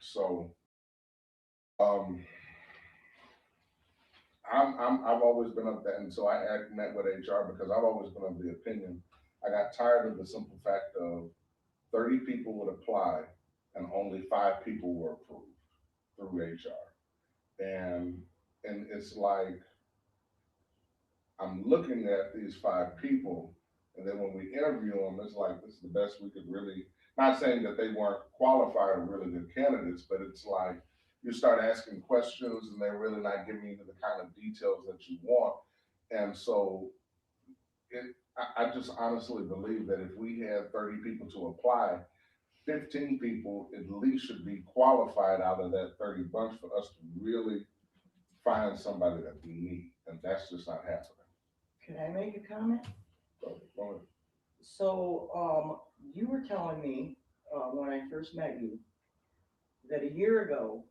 So um, I've always been of that, and so met with HR because I've always been of the opinion. I got tired of the simple fact of 30 people would apply and only 5 people were approved through HR, and it's like I'm looking at these 5 people, and then when we interview them, it's like this is the best we could really. Not saying that they weren't qualified or really good candidates, but it's like you start asking questions, and they're really not giving you the kind of details that you want, and so I just honestly believe that if we had 30 people to apply, 15 people at least should be qualified out of that 30 bunch for us to really find somebody that we need, and that's just not happening. Can I make a comment? Go So, you were telling me when I first met you that a year ago,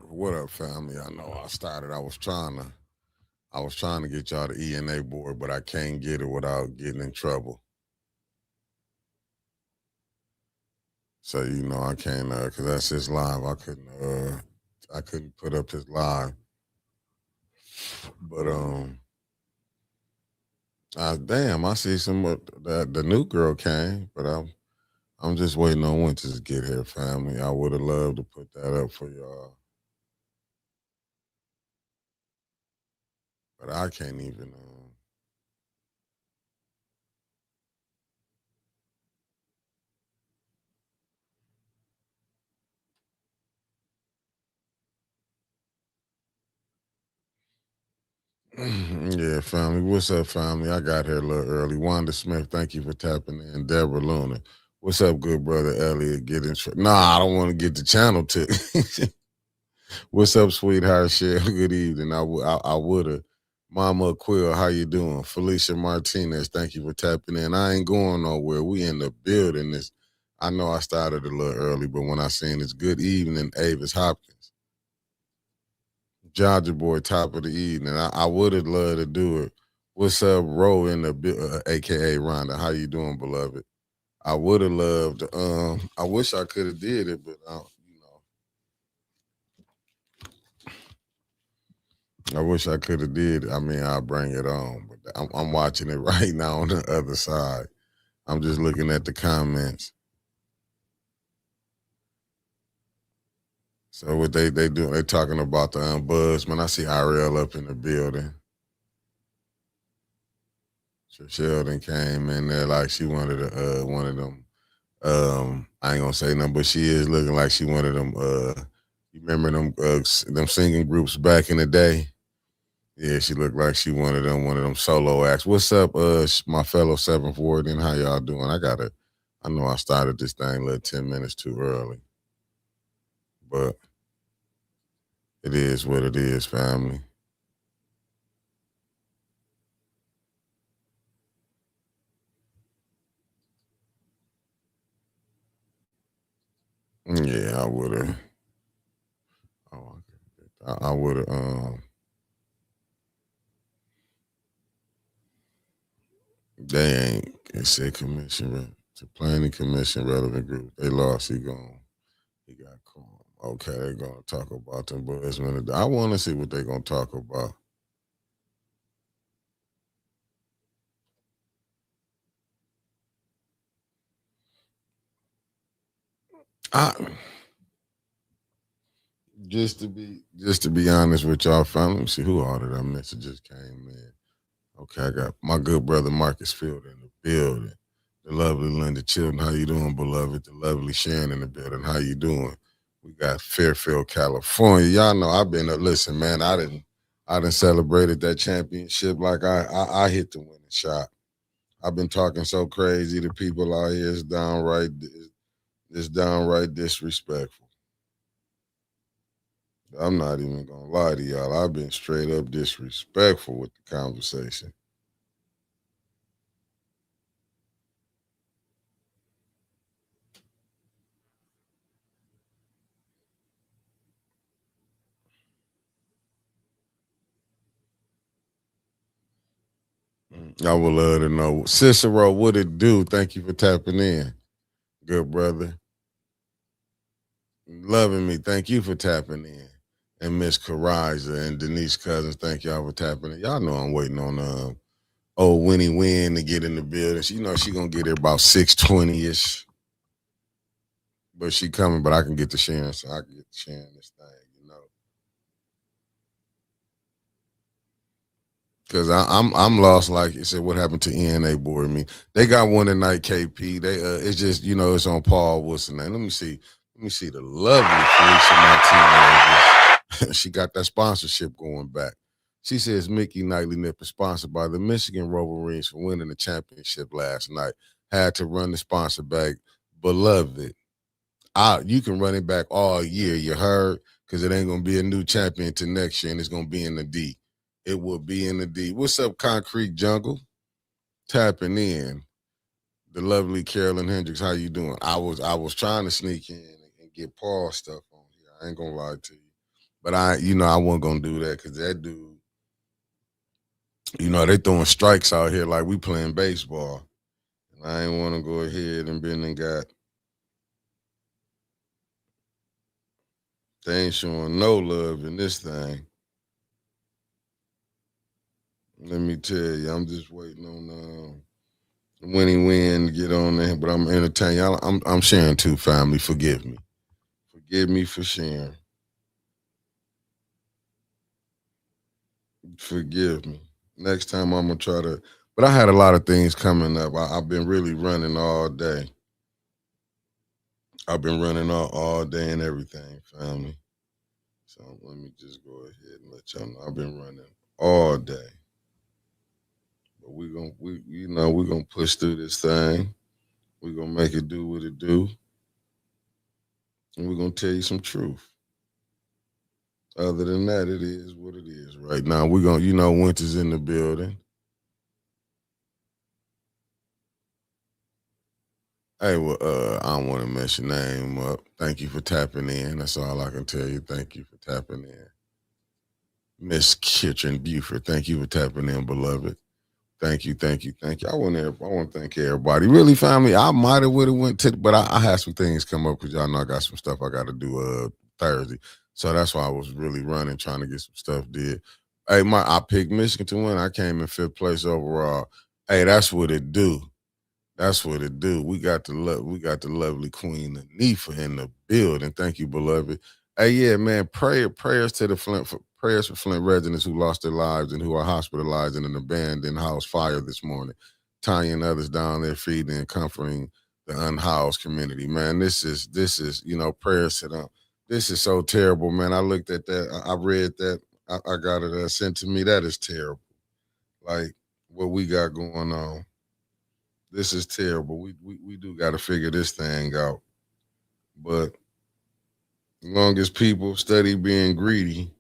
What up, family? I know I started. I was trying to get y'all the ENA board, but I can't get it without getting in trouble. So I can't, cause that's his live. I couldn't put up his live. But damn, I see some of the new girl came, but I'm just waiting on Winters to get here, family. I would have loved to put that up for y'all, but I can't even. Yeah, family. What's up, family? I got here a little early. Wanda Smith, thank you for tapping in. Deborah Luna. What's up, good brother Elliot? Nah, I don't want to get the channel to. What's up, sweetheart? Share. Good evening. I would have. Mama Quill, how you doing? Felicia Martinez, thank you for tapping in. I ain't going nowhere. We in the building. This. I know I started a little early, but when I seen it's good evening, Avis Hopkins. Georgia boy, top of the evening. I would have loved to do it. What's up, Ro in the AKA Rhonda? How you doing, beloved? I would have loved. I wish I could have did it, but I wish I could have did it. I mean, I'll bring it on, but I'm watching it right now on the other side. I'm just looking at the comments. So what they doing? They talking about the ombudsman. I see IRL up in the building. Sheldon came in there like she wanted one of them. I ain't gonna say nothing, but she is looking like she one of them. You remember them singing groups back in the day? Yeah, she looked like she one of them solo acts. What's up, my fellow 740? And how y'all doing? I know I started this thing a little 10 minutes too early, but it is what it is, family. Yeah, I would have. Oh, I would have. They ain't. It said commission. The planning commission relevant group. They lost. He got caught. Okay, they're gonna talk about them boys. I want to see what they're gonna talk about. I just to be honest with y'all, fam. Let me see who all did I miss. It just came in. Okay, I got my good brother Marcus Field in the building. The lovely Linda Chilton, how you doing, beloved? The lovely Sharon in the building, how you doing? We got Fairfield, California. Y'all know I've been listen, man. I didn't celebrated that championship like I hit the winning shot. I've been talking so crazy to people out here. It's downright disrespectful. I'm not even gonna lie to y'all. I've been straight up disrespectful with the conversation. I would love to know. Cicero, what it do? Thank you for tapping in. Good brother. Loving me. Thank you for tapping in. And Miss Kariza and Denise Cousins, thank y'all for tapping in. Y'all know I'm waiting on old Winnie Win to get in the building. She she gonna get there about 6:20 ish. But she coming, but I can get to sharing, so I can get to sharing this thing. Cause I'm lost. Like you said, what happened to ENA board me? They got one tonight, KP. They it's just it's on Paul. What's the name? Let me see. Let me see the lovely Felicia Martinez. She got that sponsorship going back. She says Mickey Nightly Nip is sponsored by the Michigan Wolverines for winning the championship last night. Had to run the sponsor back. Beloved, you can run it back all year. You heard? Because it ain't gonna be a new champion to next year, and it's gonna be in the D. It will be in the D. What's up, Concrete Jungle? Tapping in. The lovely Carolyn Hendricks. How you doing? I was trying to sneak in and get Paul stuff on here. I ain't gonna lie to you, but I wasn't gonna do that because that dude, they throwing strikes out here like we playing baseball, and I ain't want to go ahead and been and got. They ain't showing no love in this thing. Let me tell you, I'm just waiting on Winnie Win to get on there, but I'm entertaining y'all. I'm sharing too, family. Forgive me. Forgive me for sharing. Forgive me. Next time I'm gonna try to. But I had a lot of things coming up. I've been really running all day. I've been running all day and everything, family. So let me just go ahead and let y'all know I've been running all day. But we're gonna push through this thing. We're gonna make it do what it do. And we're gonna tell you some truth. Other than that, it is what it is right now. We're gonna, winter's in the building. Hey, well, I don't want to mess your name up. Thank you for tapping in. That's all I can tell you. Thank you for tapping in. Miss Kitchen Buford, thank you for tapping in, beloved. Thank you, thank you, thank you. I want to thank everybody. Really, family, I might have would have went to, but I had some things come up because y'all know I got some stuff I got to do Thursday. So that's why I was really running, trying to get some stuff did. Hey, I picked Michigan to win. I came in 5th place overall. Hey, that's what it do. That's what it do. We got the lovely Queen Anifa in the building. Thank you, beloved. Hey, yeah, man. Prayers to the prayers for Flint residents who lost their lives and who are hospitalized in an abandoned house fire this morning. Tanya and others down there feeding and comforting the unhoused community. Man, this is prayers to them. This is so terrible, man. I looked at that. I read that. I got it sent to me. That is terrible. Like what we got going on. This is terrible. We do got to figure this thing out. But as long as people study being greedy,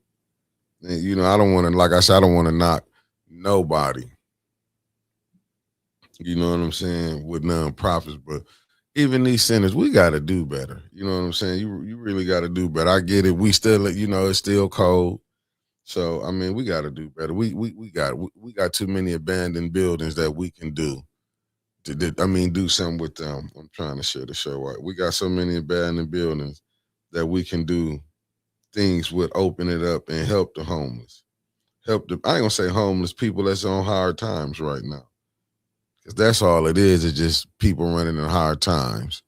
and, I don't want to, like I said, I don't want to knock nobody. You know what I'm saying? With nonprofits, but even these centers, we got to do better. You know what I'm saying? You really got to do better. I get it. We still, it's still cold. So I mean, we got to do better. We got too many abandoned buildings that we can do. Do something with them. I'm trying to share the show out. We got so many abandoned buildings that we can do things with, open it up and help the homeless. I ain't gonna say homeless people that's on hard times right now. Cause that's all it is just people running in hard times.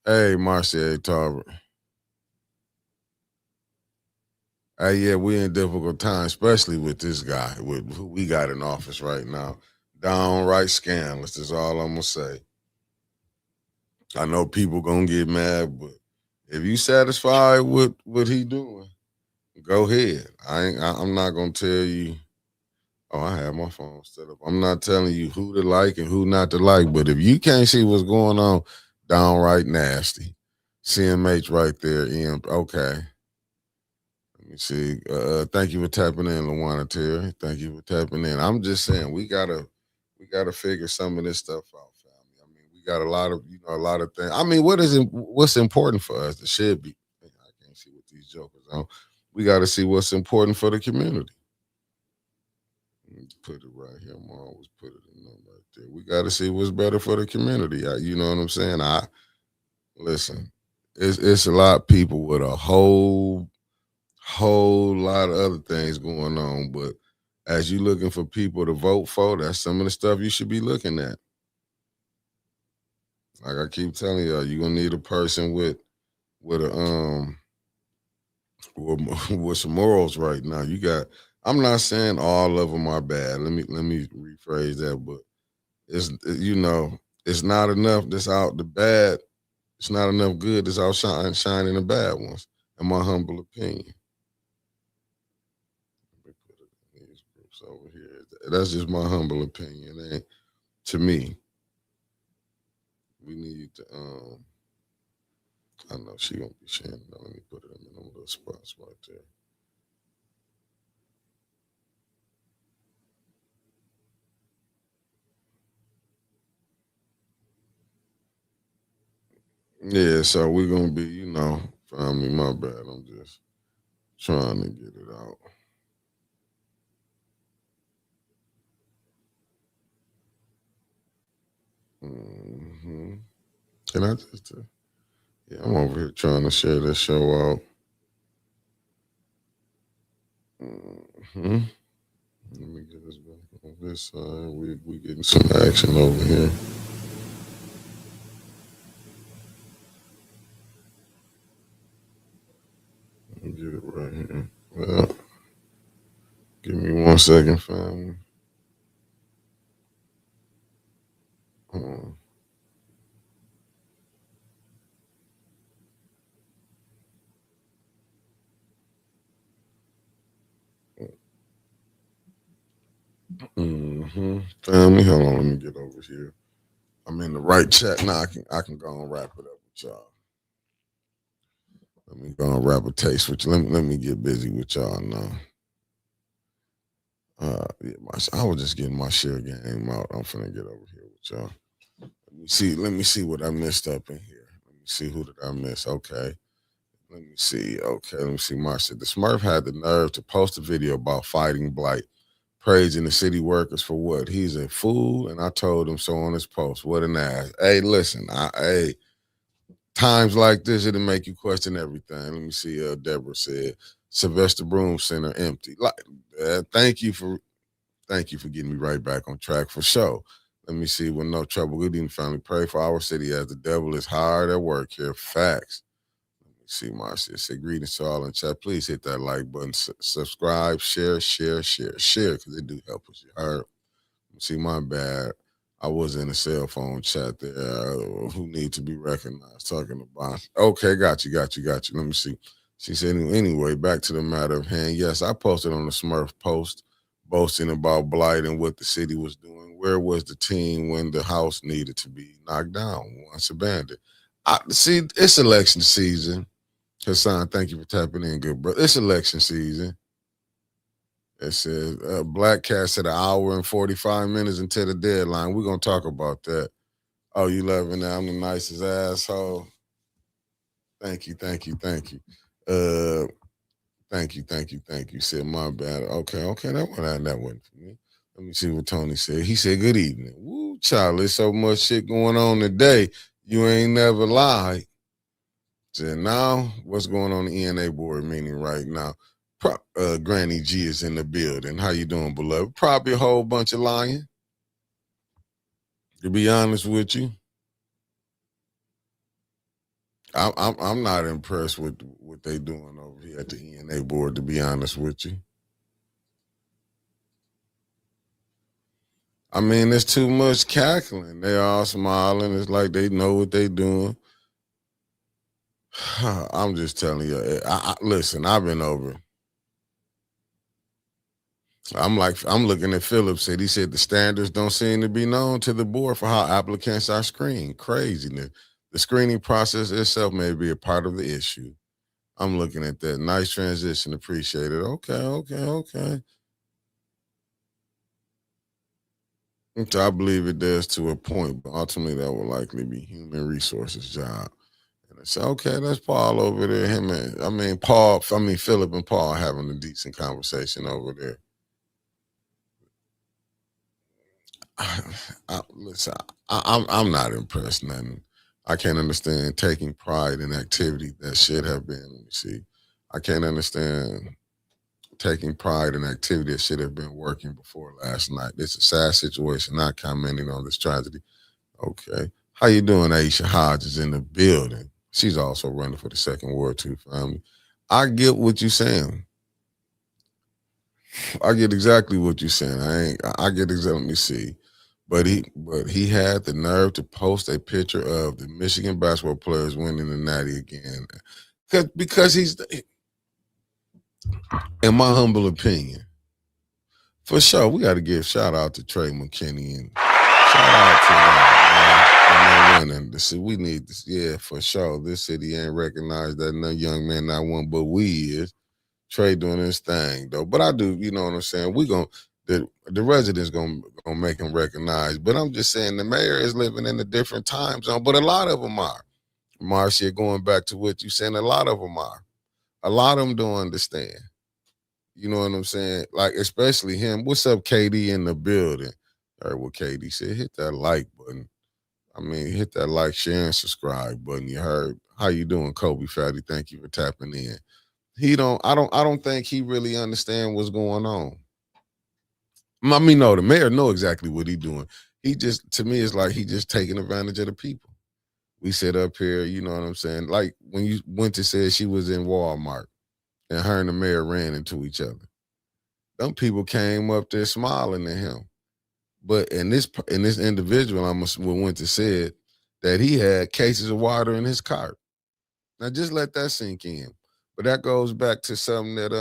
Hey, Marcia Tarver. Hey, yeah, we in difficult times, especially with this guy, with who we got in office right now. Downright scandalous, is all I'm gonna say. I know people gonna get mad, but if you satisfied with what he doing, go ahead. I'm not gonna tell you. Oh, I have my phone set up. I'm not telling you who to like and who not to like. But if you can't see what's going on, downright nasty. CMH right there. Okay. Let me see. Thank you for tapping in, Luana Terry. Thank you for tapping in. I'm just saying we gotta figure some of this stuff out, family. I mean, we got a lot of things. I mean, what's important for us? It should be. I can't see what these jokers on. We got to see what's important for the community. Put it right here. I'm always put it in there right there. We got to see what's better for the community. You know what I'm saying? I listen. It's a lot of people with a whole lot of other things going on, but as you looking for people to vote for, that's some of the stuff you should be looking at. Like I keep telling y'all, you're gonna need a person with a with some morals right now. You got. I'm not saying all of them are bad. Let me rephrase that, but it's it's not enough that's out the bad. It's not enough good that's out shining the bad ones. In my humble opinion. Let me put it in these groups over here. That's just my humble opinion. And to me, we need to I know she gonna be sharing it. Let me put it in them little spots right there. Yeah, so we're gonna be, family, my bad. I'm just trying to get it out. hmm Can I just yeah, I'm over here trying to share this show out. hmm Let me get this back on this side. We getting some action over here. Let me get it right here. Well, give me 1 second, family. Family, hold on, let me get over here. I'm in the right chat now. I can go and wrap it up with y'all. Let me go and wrap a taste with you. Let me get busy with y'all now. Yeah, I was just getting my share game out. I'm finna get over here with y'all. Let me see what I missed up in here. Let me see who did I miss. Okay. Let me see. Okay, let me see. Marcia. The Smurf had the nerve to post a video about fighting blight, praising the city workers for what? He's a fool, and I told him so on his post. What an ass. Hey, listen, hey, times like this, it'll make you question everything. Let me see. Deborah said, Sylvester Broom Center empty. Like, thank you for getting me right back on track for sure. Let me see. With no trouble, good evening, family. Pray for our city as the devil is hard at work here. Facts. Let me see, Marcia. Say greetings to all in chat. Please hit that like button, subscribe, share, because it do help us. You heard? See, my bad. I was in a cell phone chat there. Who need to be recognized? Talking about. Okay, got you. Let me see. She said, anyway, back to the matter of hand. Yes, I posted on the Smurf post boasting about blight and what the city was doing. Where was the team when the house needed to be knocked down, once abandoned? See, it's election season. Hassan, thank you for tapping in, good brother. It's election season. It says Black Cat said an hour and 45 minutes until the deadline. We're gonna talk about that. Oh, you loving that? I'm the nicest asshole. Thank you. Uh thank you. Said my bad. Okay, that wasn't for me. Let me see what Tony said. He said, good evening. Woo, child, there's so much shit going on today. You ain't never lied. Said now, what's going on the ENA board meeting right now? Granny G is in the building. How you doing, beloved? Probably a whole bunch of lying. To be honest with you, I'm not impressed with what they doing over here at the ENA board. To be honest with you, I mean, there's too much cackling. They all smiling. It's like they know what they doing. I'm just telling you. Listen, I've been over. I'm looking at Phillips said he said the standards don't seem to be known to the board for how applicants are screened. Craziness. The screening process itself may be a part of the issue. I'm looking at that. Nice transition. Appreciate it. Okay. So I believe it does to a point, but ultimately that will likely be human resources job. And I said, okay, that's Paul over there. Philip and Paul having a decent conversation over there. Listen, I'm not impressed. Nothing. I can't understand taking pride in activity that should have been. Let me see. I can't understand taking pride in activity that should have been working before last night. It's a sad situation. Not commenting on this tragedy. Okay. How you doing, Aisha Hodge is in the building. She's also running for the second ward too, family. I get what you're saying. I get exactly what you're saying. I get exactly. Let me see. But he had the nerve to post a picture of the Michigan basketball players winning the Natty again. Because he's, in my humble opinion, for sure, we got to give shout out to Trey McKinney and shout out to that, man. And winning. We need this. Yeah, for sure. This city ain't recognized that no young man not one, but we is. Trey doing his thing though. But I do, you know what I'm saying? The residents gonna make him recognize. But I'm just saying the mayor is living in a different time zone. But a lot of them are. Marcia, going back to what you saying, a lot of them are. A lot of them don't understand. You know what I'm saying? Like especially him. What's up, KD in the building? All right, what KD said, hit that like button. I mean, hit that like, share, and subscribe button. You heard? How you doing, Kobe Fatty? Thank you for tapping in. I don't think he really understand what's going on. I mean, no, the mayor know exactly what he doing. He just, to me, it's like he just taking advantage of the people. We sit up here, you know what I'm saying? Like when you went to say she was in Walmart and her and the mayor ran into each other. Them people came up there smiling at him. But in this individual, went to said that he had cases of water in his cart. Now just let that sink in. But that goes back to something that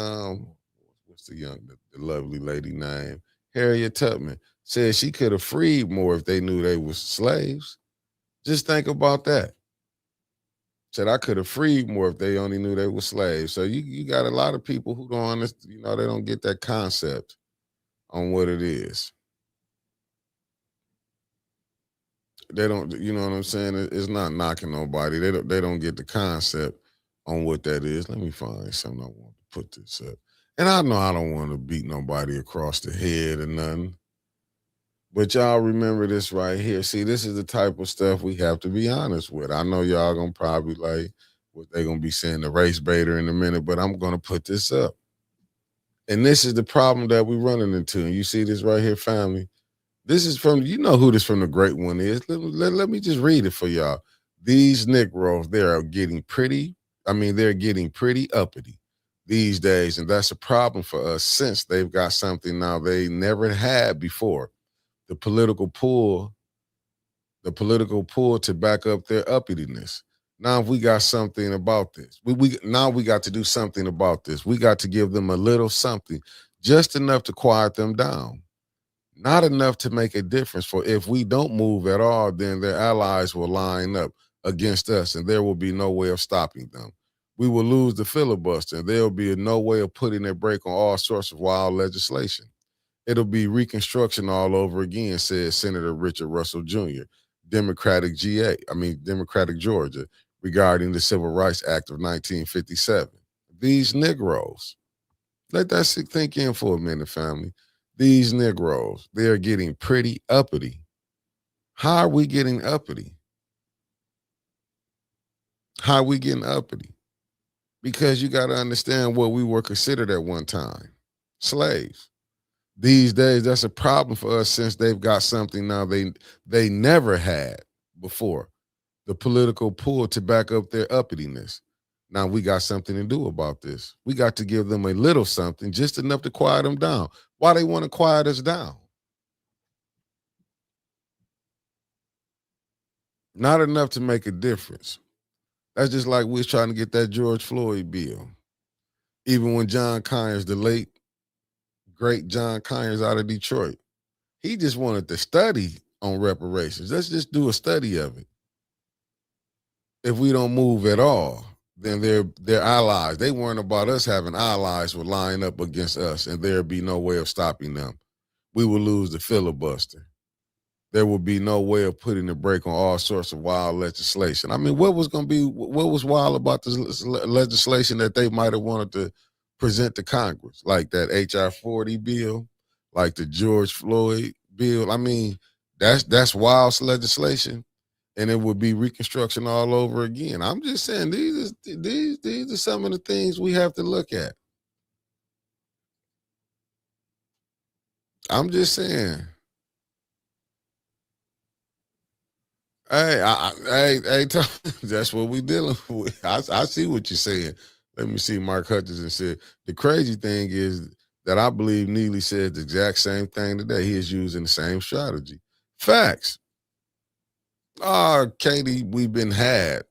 what's the lovely lady name? Harriet Tubman said she could have freed more if they knew they was slaves. Just think about that. Said I could have freed more if they only knew they were slaves. So you got a lot of people who don't understand, they don't get that concept on what it is. They don't, you know what I'm saying? It's not knocking nobody. They don't get the concept on what that is. Let me find something I want to put this up. And I know I don't want to beat nobody across the head or nothing. But y'all remember this right here. See, this is the type of stuff we have to be honest with. I know y'all gonna probably like what they gonna be saying the race baiter in a minute, but I'm gonna put this up. And this is the problem that we're running into. And you see this right here, family. This is from, you know who this from the great one is. Let me just read it for y'all. These Negroes, they're getting pretty uppity these days. And that's a problem for us since they've got something now they never had before. The political pull, to back up their uppityness. Now if we got something about this. We got to do something about this. We got to give them a little something, just enough to quiet them down. Not enough to make a difference. For if we don't move at all, then their allies will line up against us and there will be no way of stopping them. We will lose the filibuster and there will be no way of putting a break on all sorts of wild legislation. It'll be Reconstruction all over again, said Senator Richard Russell Jr., Democratic Georgia, regarding the Civil Rights Act of 1957. These Negroes, let that think in for a minute, family. These Negroes, they're getting pretty uppity. How are we getting uppity? How are we getting uppity? Because you got to understand what we were considered at one time, slaves. These days, that's a problem for us since they've got something now they never had before. The political pull to back up their uppityness. Now we got something to do about this. We got to give them a little something, just enough to quiet them down. Why they want to quiet us down? Not enough to make a difference. That's just like we was trying to get that George Floyd bill. Even when John Conyers, the late, great John Conyers out of Detroit, he just wanted to study on reparations. Let's just do a study of it. If we don't move at all, then they're allies. They weren't about us having allies would line up against us and there'd be no way of stopping them. We would lose the filibuster. There would be no way of putting a break on all sorts of wild legislation. I mean, what was wild about this legislation that they might have wanted to present to Congress? Like that HR 40 bill, like the George Floyd bill. I mean, that's wild legislation, and it would be reconstruction all over again. I'm just saying these are some of the things we have to look at. I'm just saying. That's what we dealing with. I see what you're saying. Let me see. Mark Hutchinson said the crazy thing is that I believe Neely said the exact same thing today. He is using the same strategy. Facts. Katie, we've been had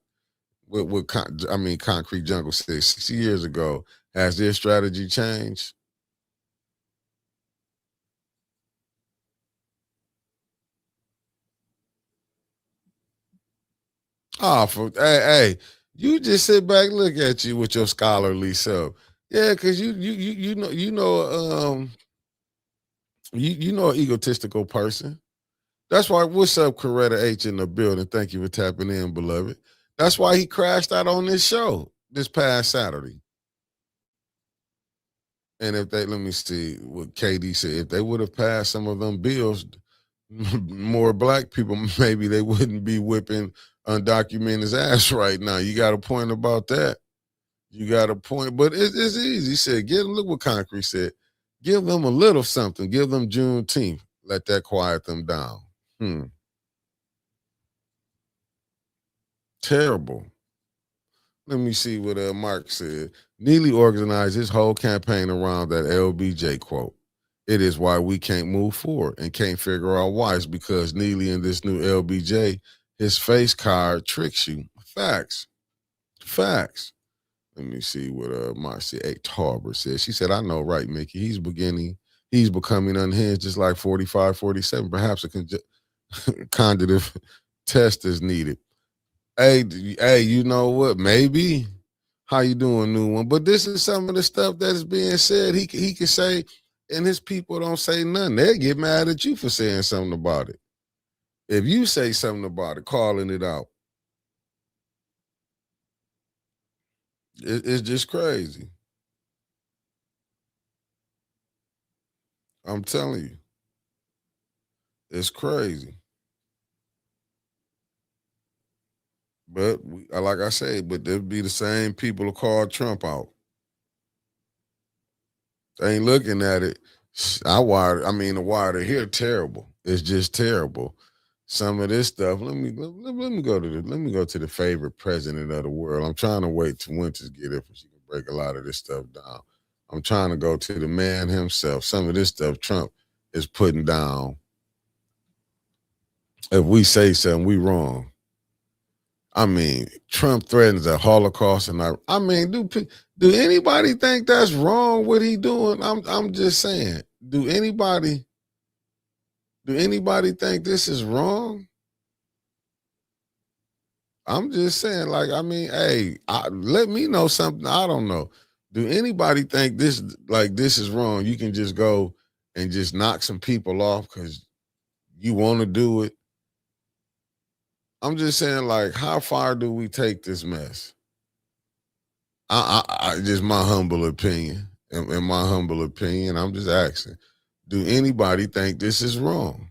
Concrete Jungle said 60 years ago. Has their strategy changed? Hey, you just sit back, look at you with your scholarly self. Yeah, because you know an egotistical person. That's why what's up, Coretta H in the building. Thank you for tapping in, beloved. That's why he crashed out on this show this past Saturday. And if they let me see what KD said, if they would have passed some of them bills, more black people, maybe they wouldn't be whipping undocumented ass right now. You got a point about that. You got a point, but it's easy. He said, look what Concrete said. Give them a little something. Give them Juneteenth. Let that quiet them down. Terrible. Let me see what Mark said. Neely organized his whole campaign around that LBJ quote. It is why we can't move forward and can't figure out why. It's because Neely and this new LBJ, his face card tricks you. Facts. Facts. Let me see what Marcy A. Tarver said. She said, I know, right, Mickey. He's becoming unhinged just like 45, 47. Perhaps a conjugative test is needed. Hey, you know what? Maybe. How you doing, new one? But this is some of the stuff that is being said. He can say, and his people don't say nothing. They get mad at you for saying something about it. If you say something about it, calling it out, it's just crazy. I'm telling you, it's crazy. But like I say, but there'll be the same people who call Trump out. They ain't looking at it. The wire here terrible. It's just terrible. Some of this stuff. Let me go to the favorite president of the world. I'm trying to wait till Winters get it so she can break a lot of this stuff down. I'm trying to go to the man himself. Some of this stuff Trump is putting down. If we say something, we wrong. I mean, Trump threatens a Holocaust, and I mean, do anybody think that's wrong? What he doing? I'm just saying. Do anybody think this is wrong? I'm just saying. Like, I mean, hey, let me know something I don't know. Do anybody think this is wrong? You can just go and just knock some people off because you want to do it. I'm just saying, like, how far do we take this mess? I just my humble opinion. In my humble opinion, I'm just asking, do anybody think this is wrong?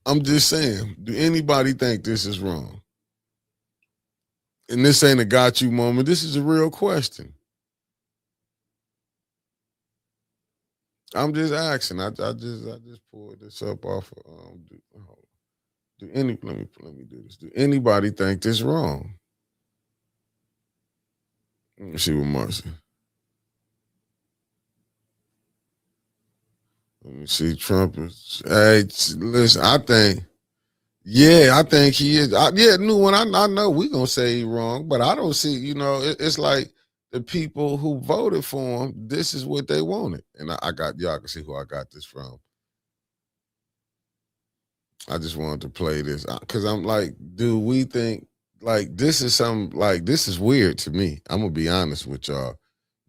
I'm just saying, do anybody think this is wrong? And this ain't a got you moment. This is a real question. I'm just asking. I just pulled this up off of let me do this. Do anybody think this wrong? Let me see what Marcy. Let me see. Trump is. Hey, listen. I think he is. New one. I know we gonna say he wrong, but I don't see. It's like the people who voted for him. This is what they wanted, and I got y'all can see who I got this from. I just wanted to play this because I'm like, do we think like this is some like this is weird to me? I'm gonna be honest with y'all.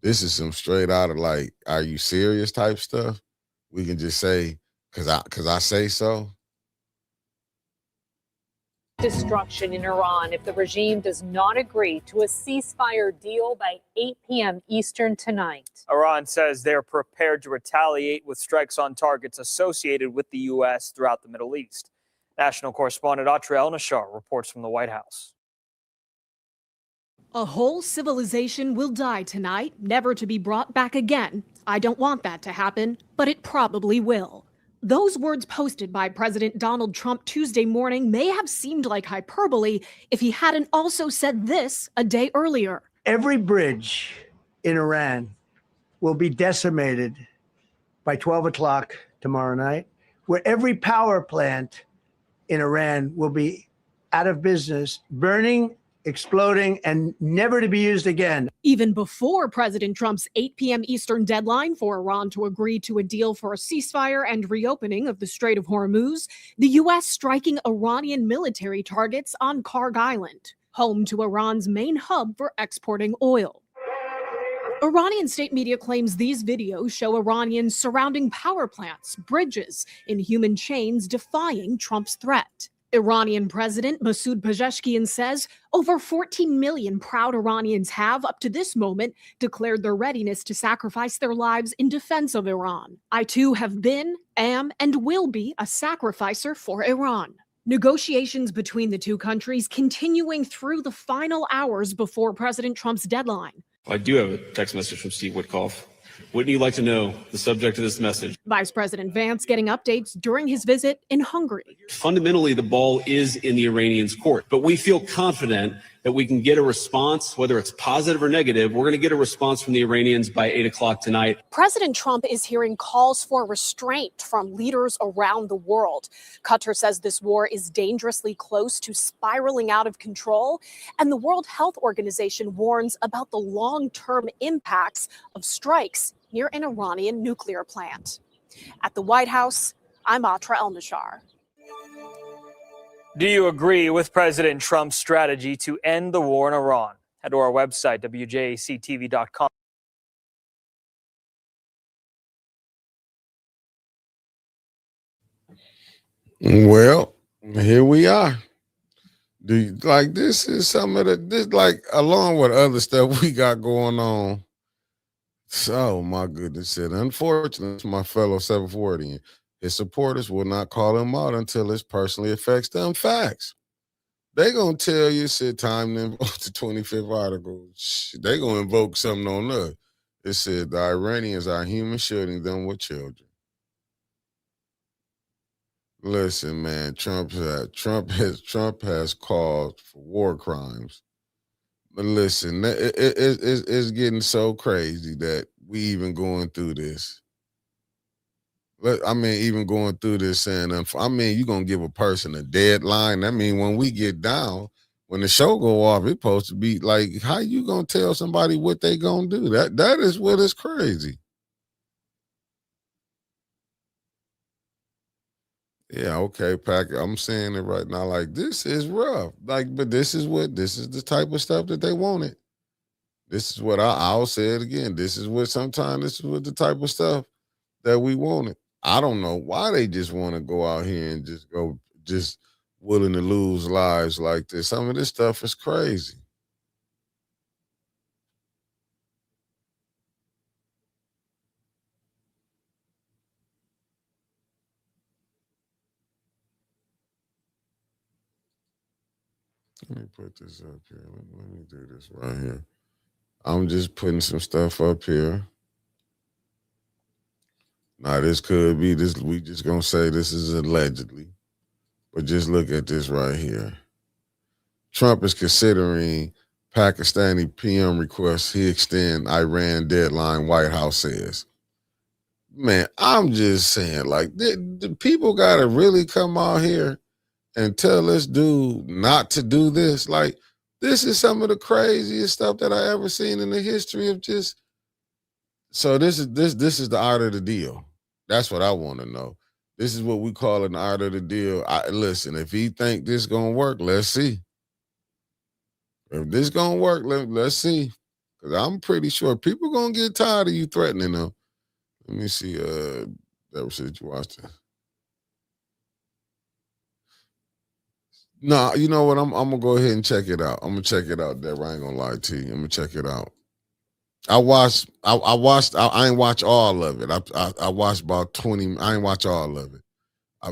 This is some straight out of like, are you serious type stuff? We can just say because I say so. destruction in Iran if the regime does not agree to a ceasefire deal by 8 p.m. Eastern tonight. Iran says they're prepared to retaliate with strikes on targets associated with the U.S. throughout the Middle East. National correspondent Atre El-Nashar reports from the White House. A whole civilization will die tonight, never to be brought back again. I don't want that to happen, but it probably will. Those words posted by President Donald Trump Tuesday morning may have seemed like hyperbole if he hadn't also said this a day earlier. Every bridge in Iran will be decimated by 12 o'clock tomorrow night, where every power plant in Iran will be out of business, burning, exploding, and never to be used again. Even before President Trump's 8 p.m. Eastern deadline for Iran to agree to a deal for a ceasefire and reopening of the Strait of Hormuz, the U.S. striking Iranian military targets on Karg Island, home to Iran's main hub for exporting oil. Iranian state media claims these videos show Iranians surrounding power plants, bridges, in human chains defying Trump's threat. Iranian President Masoud Pezeshkian says over 14 million proud Iranians have, up to this moment, declared their readiness to sacrifice their lives in defense of Iran. I too have been, am, and will be a sacrificer for Iran. Negotiations between the two countries continuing through the final hours before President Trump's deadline. I do have a text message from Steve Witkoff. Wouldn't you like to know the subject of this message? Vice President Vance getting updates during his visit in Hungary. Fundamentally, the ball is in the Iranians' court, but we feel confident that we can get a response, whether it's positive or negative. We're going to get a response from the Iranians by 8 o'clock tonight. President Trump is hearing calls for restraint from leaders around the world. Qatar says this war is dangerously close to spiraling out of control, and the World Health Organization warns about the long-term impacts of strikes near an Iranian nuclear plant. At the White House, I'm Atre El-Nashar. Do you agree with President Trump's strategy to end the war in Iran? Head to our website, wjactv.com. Well, here we are. Do you, like, this is some of this, like, along with other stuff we got going on. So, my goodness, said, unfortunately, my fellow 740, his supporters will not call him out until this personally affects them. Facts. They gonna tell you, said, time to invoke the 25th article. They gonna invoke something on us. It said the Iranians are human, shooting them with children. Listen, man, Trump has called for war crimes. But listen, it's getting so crazy that we even going through this. I mean, even going through this saying, I mean, you're going to give a person a deadline. I mean, when we get down, when the show go off, it's supposed to be like, how you going to tell somebody what they going to do? That is what is crazy. Yeah, okay, Packer. I'm saying it right now. Like, this is rough. Like, but this is the type of stuff that they wanted. This is what I'll say it again. This is what the type of stuff that we wanted. I don't know why they just want to go out here and just willing to lose lives like this. Some of this stuff is crazy. Let me put this up here. Let me do this right here. I'm just putting some stuff up here. Now, this could be this. We just gonna say this is allegedly, but just look at this right here. Trump is considering Pakistani PM request he extend Iran deadline, White House says. Man, I'm just saying, like, the people gotta really come out here and tell this dude not to do this. Like, this is some of the craziest stuff that I ever seen in the history of just. So this is the art of the deal. That's what I want to know. This is what we call an art of the deal. Listen, if he think this gonna work, let's see. If this gonna work, let's see. Because I'm pretty sure people gonna get tired of you threatening them. Let me see. That was it. You watched it. No, you know what? I'm gonna go ahead and check it out. I'm gonna check it out, Deborah. I ain't gonna lie to you. I'm gonna check it out. I ain't watch all of it. I watched about 20. I ain't watch all of it.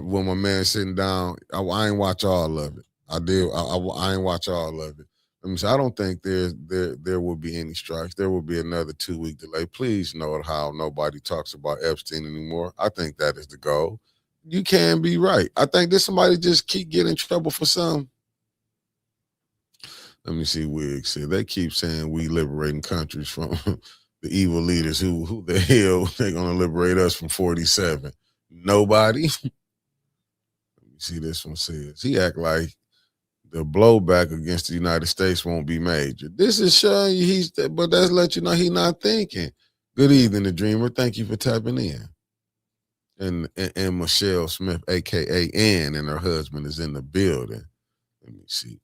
When my man sitting down, I ain't watch all of it. I did. I ain't watch all of it. Let me say, I don't think there will be any strikes. There will be another 2-week delay. Please note how nobody talks about Epstein anymore. I think that is the goal. You can be right. I think there's somebody just keep getting in trouble for some. Let me see. Wiggs said they keep saying we liberating countries from the evil leaders. Who the hell they gonna liberate us from 47? Nobody. Let me see. This one says he act like the blowback against the United States won't be major. This is showing you but that's let you know he not thinking. Good evening, the Dreamer. Thank you for tapping in. And Michelle Smith, aka Ann, and her husband is in the building. Let me see.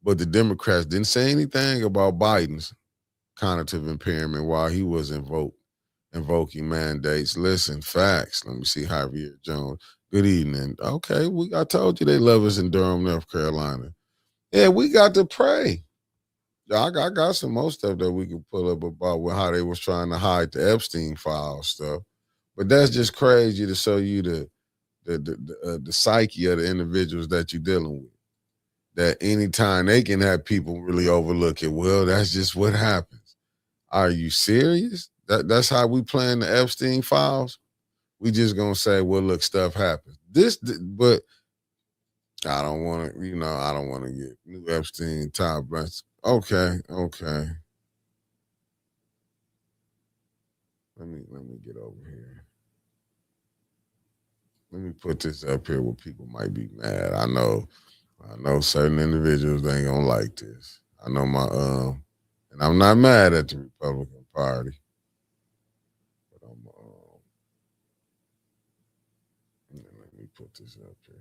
But the Democrats didn't say anything about Biden's cognitive impairment while he was invoking mandates. Listen, facts. Let me see. Javier Jones. Good evening. Okay, I told you they love us in Durham, North Carolina. Yeah, we got to pray. I got some more stuff that we could pull up about how they was trying to hide the Epstein file stuff. But that's just crazy to show you the psyche of the individuals that you're dealing with. That anytime they can have people really overlook it. Well, that's just what happens. Are you serious? That's how we playing the Epstein files? We just gonna say, well, look, stuff happens. But I don't want to, I don't want to get new Epstein top breasts. Okay. Let me get over here. Let me put this up here where people might be mad. I know certain individuals ain't gonna like this. I know and I'm not mad at the Republican Party, but let me put this up here.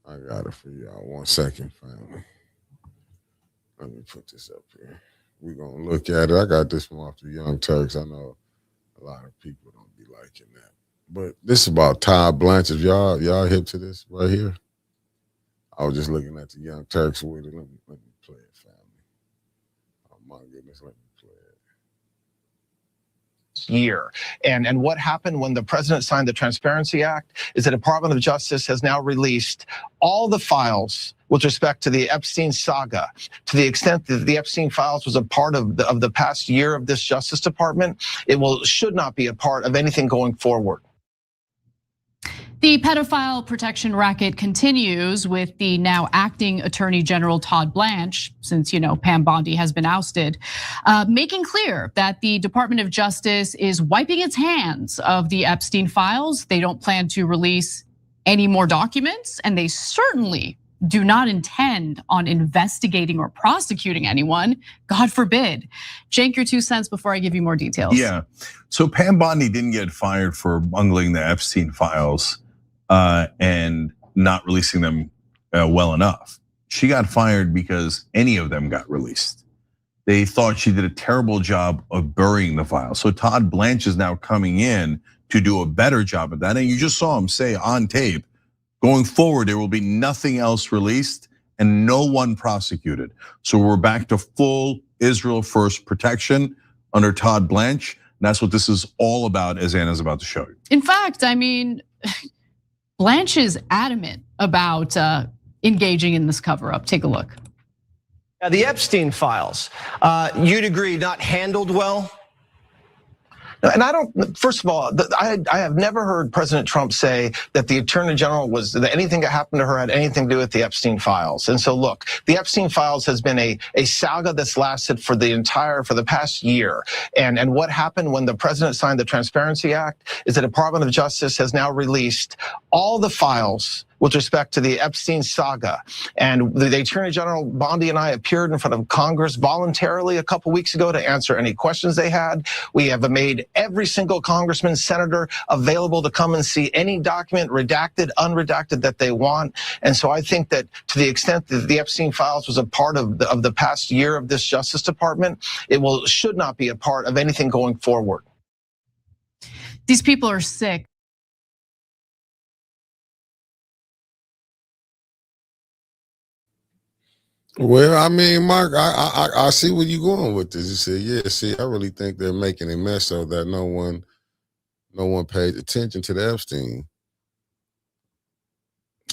I got it for y'all. 1 second, family. Let me put this up here. We're going to look at it. I got this one off the Young Turks. I know a lot of people don't be liking that. But this is about Todd Blanchard. Y'all hip to this right here? I was just looking at the Young Turks with it. Let me play it, family. Oh, my goodness. Let me play it. Year. And what happened when the president signed the Transparency Act is the Department of Justice has now released all the files with respect to the Epstein saga. To the extent that the Epstein files was a part of the past year of this Justice Department, it should not be a part of anything going forward. The pedophile protection racket continues with the now acting Attorney General Todd Blanche, since Pam Bondi has been ousted, making clear that the Department of Justice is wiping its hands of the Epstein files. They don't plan to release any more documents, and they certainly do not intend on investigating or prosecuting anyone. God forbid. Cenk, your 2 cents before I give you more details. Yeah, so Pam Bondi didn't get fired for bungling the Epstein files and not releasing them well enough. She got fired because any of them got released. They thought she did a terrible job of burying the files. So Todd Blanche is now coming in to do a better job of that. And you just saw him say on tape, going forward, there will be nothing else released and no one prosecuted. So we're back to full Israel first protection under Todd Blanche. And that's what this is all about, as Anna's about to show you. In fact, Blanche is adamant about engaging in this cover-up. Take a look. The Epstein files, you'd agree, not handled well? And I don't, first of all, I have never heard President Trump say that the Attorney General that anything that happened to her had anything to do with the Epstein files. And so look, the Epstein files has been a saga that's lasted for the past year. And what happened when the president signed the Transparency Act is the Department of Justice has now released all the files with respect to the Epstein saga. And the Attorney General Bondi and I appeared in front of Congress voluntarily a couple weeks ago to answer any questions they had. We have made every single congressman, senator available to come and see any document, redacted, unredacted, that they want. And so I think that to the extent that the Epstein files was a part of the past year of this Justice Department, it should not be a part of anything going forward. These people are sick. Well, I mean, Mark, I see where you're going with this. You said, yeah, see, I really think they're making a mess so that no one paid attention to the Epstein.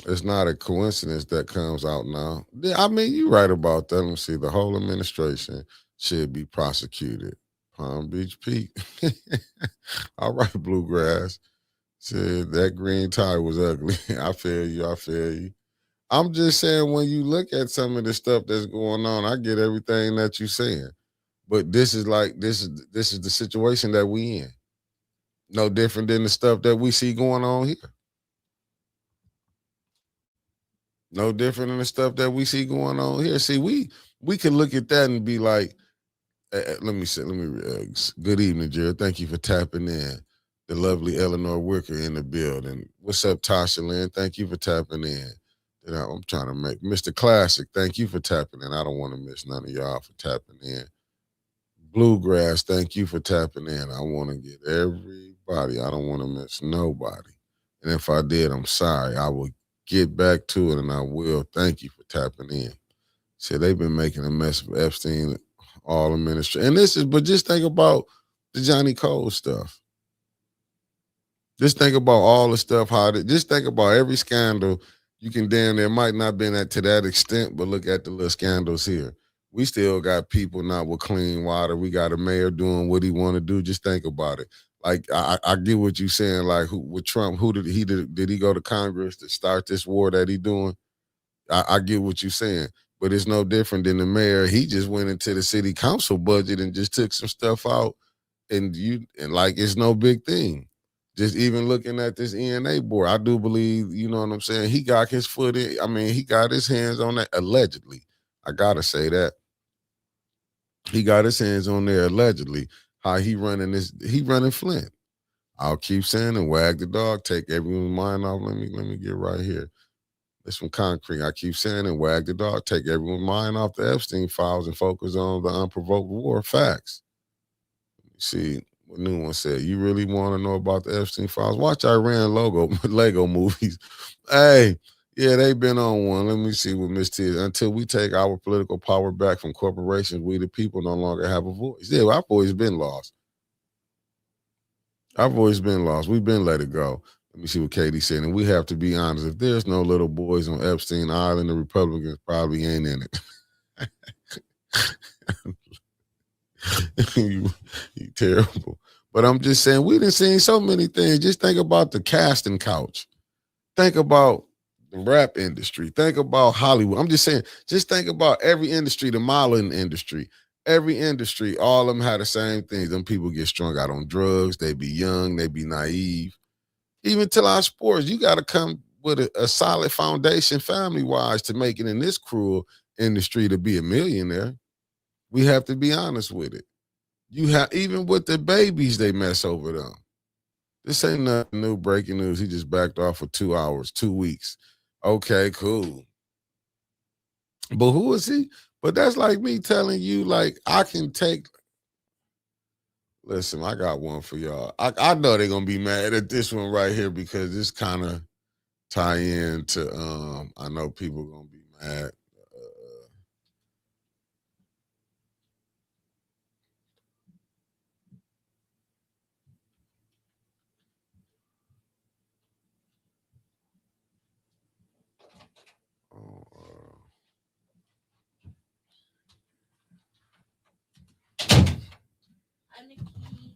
It's not a coincidence that comes out now. Yeah, I mean, you're right about that. Let me see. The whole administration should be prosecuted. Palm Beach Pete. All right, Bluegrass. Said that green tie was ugly. I feel you. I'm just saying, when you look at some of the stuff that's going on, I get everything that you're saying. But this is the situation that we in. No different than the stuff that we see going on here. No different than the stuff that we see going on here. See, we can look at that and be like, good evening, Jared. Thank you for tapping in. The lovely Eleanor Wicker in the building. What's up, Tasha Lynn? Thank you for tapping in. I'm trying to make Mr. Classic. Thank you for tapping in. I don't want to miss none of y'all for tapping in. Bluegrass, thank you for tapping in. I want to get everybody. I don't want to miss nobody. And if I did, I'm sorry. I will get back to it, and I will. Thank you for tapping in. See, they've been making a mess of Epstein all administration. And but just think about the Johnny Cole stuff. Just think about all the stuff, just think about every scandal. You can it might not been to that extent, but look at the little scandals here. We still got people not with clean water. We got a mayor doing what he want to do. Just think about it. Like, I get what you're saying. Like, with Trump, did he go to Congress to start this war that he doing? I get what you're saying, but it's no different than the mayor. He just went into the city council budget and just took some stuff out, and like, it's no big thing. Just even looking at this ENA board, I do believe, you know what I'm saying, he got his foot in. I mean, he got his hands on that, allegedly. I gotta say that. He got his hands on there, allegedly. How he running Flint. I'll keep saying and wag the dog, take everyone's mind off. Let me get right here. This from Concrete. I keep saying and wag the dog, take everyone's mind off the Epstein files and focus on the unprovoked war. Facts. See, what new one said, you really want to know about the Epstein files? Watch Iran Lego movies. Hey, yeah, they've been on one. Let me see what Miss T is. Until we take our political power back from corporations, we the people no longer have a voice. Yeah, I've always been lost. We've been let it go. Let me see what Katie said. And we have to be honest. If there's no little boys on Epstein Island, the Republicans probably ain't in it. you terrible. But I'm just saying, we done seen so many things. Just think about the casting couch. Think about the rap industry. Think about Hollywood. I'm just saying, just think about every industry, the modeling industry. Every industry, all of them had the same things. Them people get strung out on drugs. They be young. They be naive. Even till our sports, you got to come with a solid foundation family-wise to make it in this cruel industry to be a millionaire. We have to be honest with it. Even with the babies, they mess over them. This ain't nothing new, breaking news. He just backed off for 2 hours, 2 weeks. Okay, cool. But who is he? But that's like me telling you, like, I can take. Listen, I got one for y'all. I know they're gonna be mad at this one right here because this kind of tie into. I know people gonna be mad.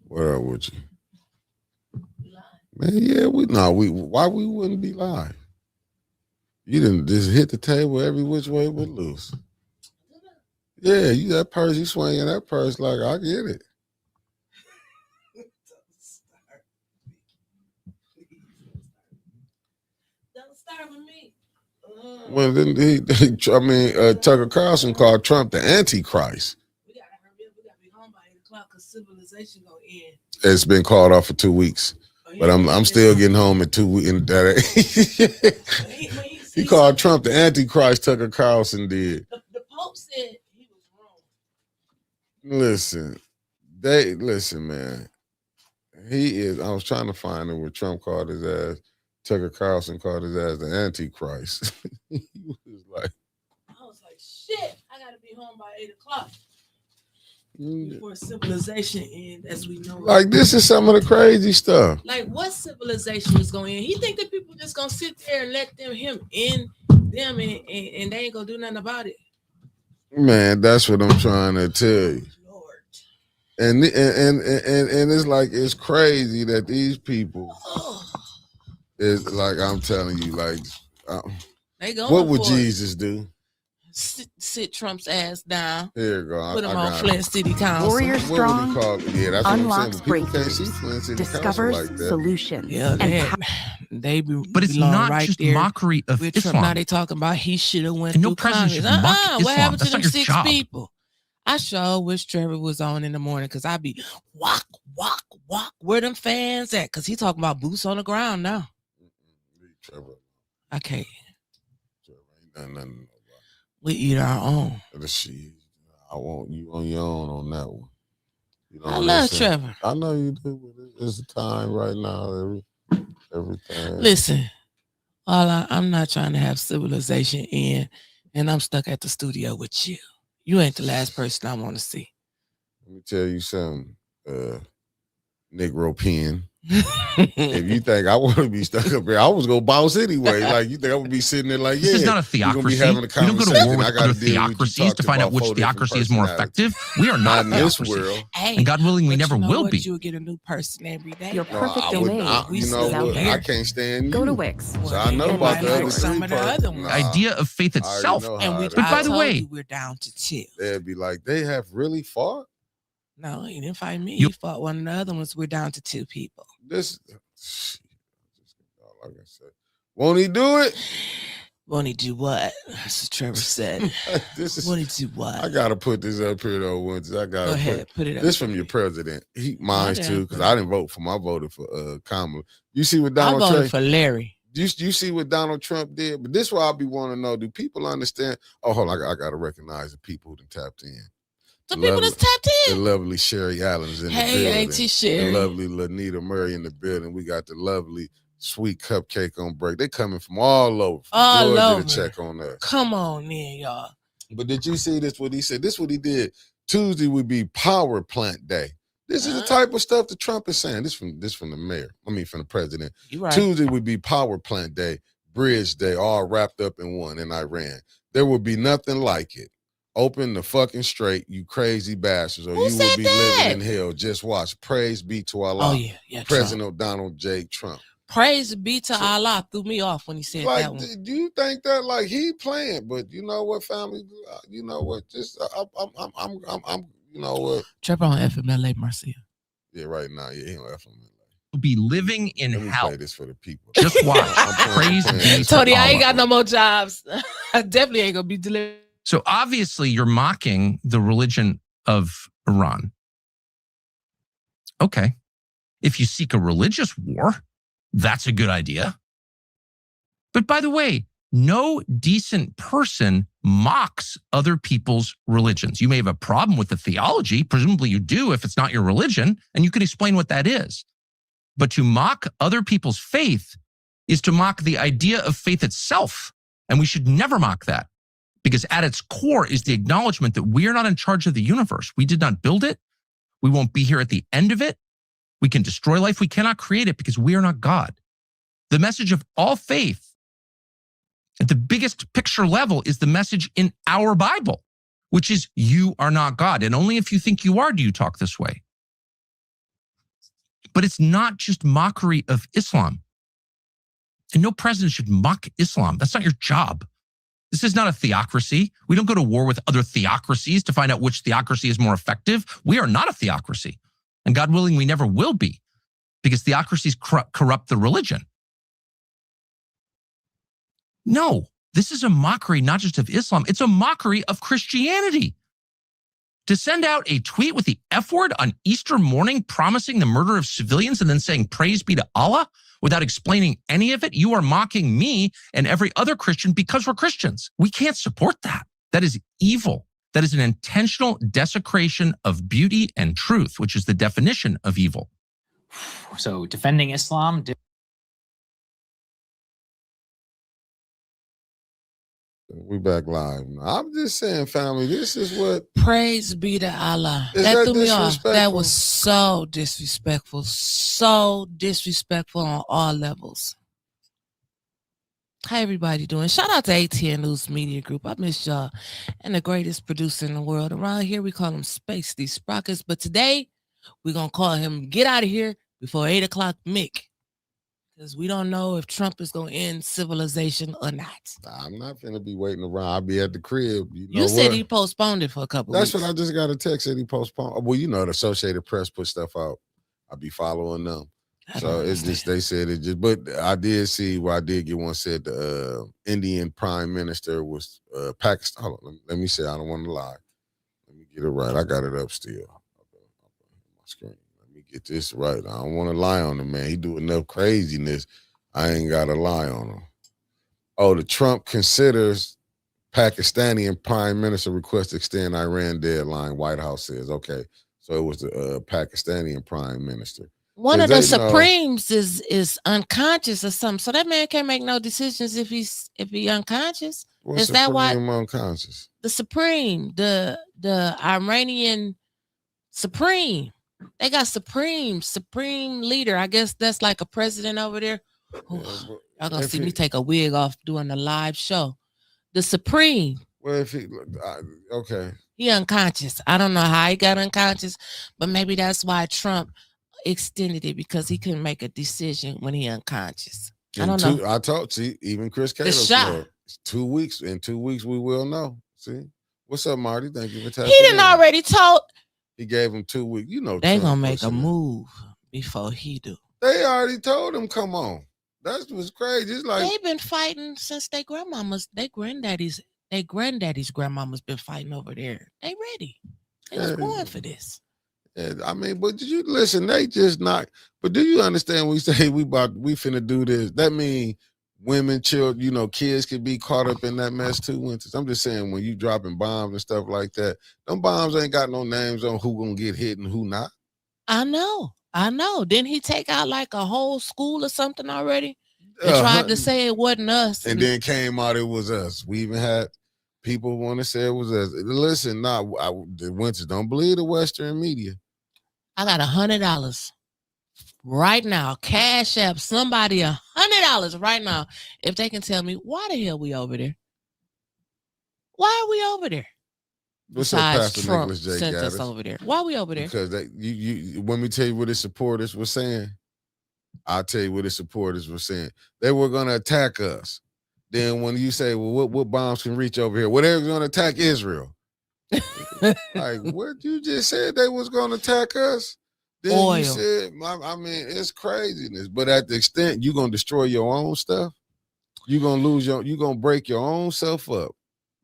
What up with you? Man, yeah, why we wouldn't be live? You didn't just hit the table every which way but loose. Yeah, you that purse, you swinging that purse like, I get it. Well, then Tucker Carlson called Trump the Antichrist. We gotta be home by 8:00 because civilization gonna end. It's been called off for 2 weeks, but I'm still getting home in 2 weeks. He called Trump the Antichrist. Tucker Carlson did. The Pope said he was wrong. Listen, man. He is. I was trying to find it where Trump called his ass. Tucker Carlson called his ass the Antichrist. He was like, I was like, shit, I gotta be home by 8:00 before civilization ends, as we know. Like, this is some of the crazy stuff. Like, what civilization is going in? He think that people just gonna sit there and let him in them, and they ain't gonna do nothing about it. Man, that's what I'm trying to tell you. Lord. And it's like, it's crazy that these people is like, I'm telling you, like, what would Jesus do? Sit Trump's ass down. Here you go. Put him on Flint City Council. Warrior Strong that's unlocks breakthroughs, discovers like solutions. Yeah, but it's not right just there mockery of with Islam. Trump. Now they talking about he should have went And through no president should Congress. mock What Islam. happened That's to not them your 6 job. people? I sure wish Trevor was on in the morning because I'd be walk. Where them fans at? Because he talking about boots on the ground now. Trevor. I can't. Nothing. We eat our own. I want you on your own on that one. You know I love Trevor. I know you do, but it's the time right now. Everything. Listen, I'm not trying to have civilization in, and I'm stuck at the studio with you. You ain't the last person I want to see. Let me tell you something, Negro Pen. If you think I want to be stuck up here, I was gonna bounce anyway. Like, you think I would be sitting there like, This is not a theocracy. We don't go to war with other theocracies to find out which theocracy is more effective. We are not in this world. Hey, and God willing, we never will be. You'll get a new person every day. Your perfect domain You know what? I can't stand you. Go to Wix. So I know about the other some of the other ones. The idea of faith itself. And but by the way, we're down to 2. They'd be like, they have really fought? No, he didn't fight me. He fought one of the other ones. We're down to 2 people. Like I said, won't he do it? Won't he do what? That's what Trevor said. Won't he do what? I gotta put this up here though. Once I gotta Go ahead, put it up. This from your president. Mine too, because I didn't vote for him. I voted for Kamala. You see what Donald Trump? I voted for Larry. You see what Donald Trump did? But this is what I'll be wanting to know. Do people understand? Oh, hold on. I gotta recognize the people who done tapped in. The people that's tapped in. The lovely Sherry Allen's in the building. Hey, Auntie Sherry. The lovely Lanita Murray in the building. We got the lovely Sweet Cupcake on break. They coming from all over. All over. To check on us. Come on in, y'all. But did you see this? What he said? This what he did. Tuesday would be Power Plant Day. This is the type of stuff that Trump is saying. This from the mayor. I mean, from the president. You're right. Tuesday would be Power Plant Day, Bridge Day, all wrapped up in one in Iran. There would be nothing like it. Open the fucking straight, you crazy bastards, or you will be living in hell. Just watch. Praise be to Allah. Oh, yeah. President Trump. Donald J. Trump. Praise be to Allah. Threw me off when he said like, that one. Do you think that like he playing? But you know what, family? You know what? Just I'm you know what? Trevor on FMLA, Marcia. Yeah, right now. Yeah, he on FMLA. Be living in hell. Play this for the people. Just watch. Praise be. Tony, I ain't got no more jobs. I definitely ain't gonna be delivered. So obviously you're mocking the religion of Iran. Okay. If you seek a religious war, that's a good idea. But by the way, no decent person mocks other people's religions. You may have a problem with the theology. Presumably you do if it's not your religion, and you can explain what that is. But to mock other people's faith is to mock the idea of faith itself. And we should never mock that. Because at its core is the acknowledgement that we are not in charge of the universe. We did not build it. We won't be here at the end of it. We can destroy life. We cannot create it because we are not God. The message of all faith at the biggest picture level is the message in our Bible, which is you are not God. And only if you think you are do you talk this way. But it's not just mockery of Islam. And no president should mock Islam. That's not your job. This is not a theocracy. We don't go to war with other theocracies to find out which theocracy is more effective. We are not a theocracy. And God willing, we never will be, because theocracies corrupt the religion. No, this is a mockery not just of Islam, it's a mockery of Christianity. To send out a tweet with the F word on Easter morning promising the murder of civilians and then saying praise be to Allah without explaining any of it, you are mocking me and every other Christian because we're Christians. We can't support that. That is evil. That is an intentional desecration of beauty and truth, which is the definition of evil. So defending Islam. We back live. I'm just saying, family, this is what. Praise be to Allah. Is That that threw me off. disrespectful? That was so disrespectful. So disrespectful on all levels. How everybody doing? Shout out to ATN News Media Group. I miss y'all. And the greatest producer in the world. Around here, we call him Space these Sprockets. But today, we're going to call him Get Out of Here Before 8 o'clock Mick. Because we don't know if Trump is going to end civilization or not. I'm not going to be waiting around. I'll be at the crib. You said he postponed it for a couple That's weeks. what I just got a text that he postponed. Well, the Associated Press put stuff out. I'll be following them. So it's just, they said it just, but I did see where I did get one said the Indian Prime Minister was Pakistan. Hold on, let me say, I don't want to lie. Let me get it right. I got it up still. My screen. Let me get this right. I don't want to lie on him, man. He do enough craziness. I ain't got to lie on him. Oh, the Trump considers Pakistani Prime Minister request to extend Iran deadline, White House says. Okay, so it was the Pakistani Prime Minister. One of the Supremes is unconscious or something. So that man can't make no decisions if he unconscious. What's Is that why unconscious? The Supreme, the Iranian Supreme. They got Supreme leader. I guess that's like a president over there. Y'all gonna see me take a wig off doing a live show. The Supreme. Well, if he okay. He unconscious. I don't know how he got unconscious, but maybe that's why Trump extended it, because he couldn't make a decision when he unconscious. I don't know. I told you, even Chris Cato. 2 weeks. In 2 weeks, we will know. See, what's up, Marty? Thank you for tapping. He didn't already told. He gave him 2 weeks. They gonna make a move before he do. They already told him, come on. That was crazy. It's like they've been fighting since their grandmamas, their granddaddy's grandmamas been fighting over there. They ready. They was born for this. Yeah, I mean, but did you listen? They just not. But do you understand? We say we finna do this. That mean women, children, kids could be caught up in that mess too. Winters. I'm just saying, when you dropping bombs and stuff like that, them bombs ain't got no names on who gonna get hit and who not. I know. Didn't he take out like a whole school or something already? They tried to say it wasn't us, and then came out it was us. We even had people want to say it was us. Listen, the Winters, don't believe the Western media. I got $100 right now. Cash app somebody $100 right now. If they can tell me why the hell we over there. Why are we over there? Besides Trump sent us over there. Why are we over there? Because you let me tell you what his supporters were saying. I'll tell you what his supporters were saying. They were going to attack us. Then when you say, well, what bombs can reach over here? Well, they're going to attack Israel. Like, what you just said, they was going to attack us? Then oil. You said, I mean, it's craziness. But at the extent you're going to destroy your own stuff, you're going to break your own self up.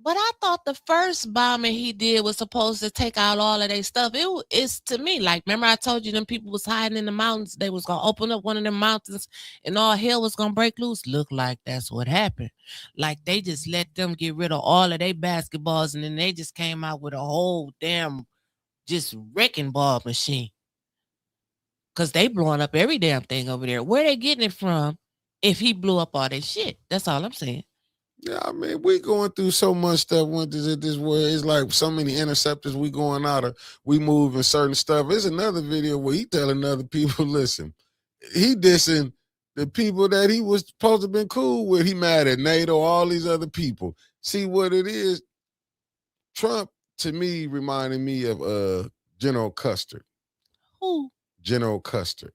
But I thought the first bombing he did was supposed to take out all of their stuff. It's to me, like, remember I told you them people was hiding in the mountains. They was going to open up one of them mountains and all hell was going to break loose. Look like that's what happened. Like, they just let them get rid of all of their basketballs and then they just came out with a whole damn just wrecking ball machine. Because they blowing up every damn thing over there. Where they getting it from if he blew up all that shit? That's all I'm saying. Yeah, I mean, we going through so much stuff. Winters at this where it's like so many interceptors we going out of. We moving certain stuff. There's another video where he telling other people, listen, he dissing the people that he was supposed to have been cool with. He mad at NATO, all these other people. See what it is? Trump, to me, reminded me of General Custer. Who? General Custer.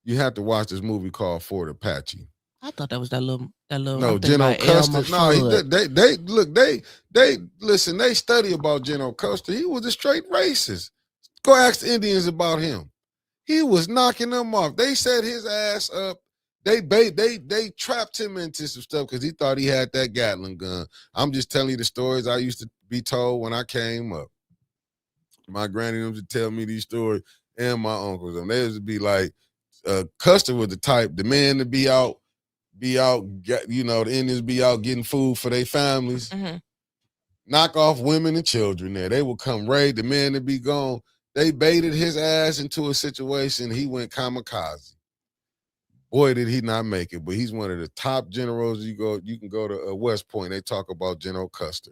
You have to watch this movie called Fort Apache. I thought that was that little. No, General Custer. No, they listen. They study about General Custer. He was a straight racist. Go ask the Indians about him. He was knocking them off. They set his ass up They trapped him into some stuff because he thought he had that Gatling gun. I'm just telling you the stories I used to be told when I came up. My granny used to tell me these stories, and my uncles. And they used to be like, Custer was the type, the man to be out, the Indians be out getting food for their families. Mm-hmm. Knock off women and children there. They would come raid the man to be gone. They baited his ass into a situation. He went kamikaze. Boy, did he not make it, but he's one of the top generals. You can go to West Point. They talk about General Custer.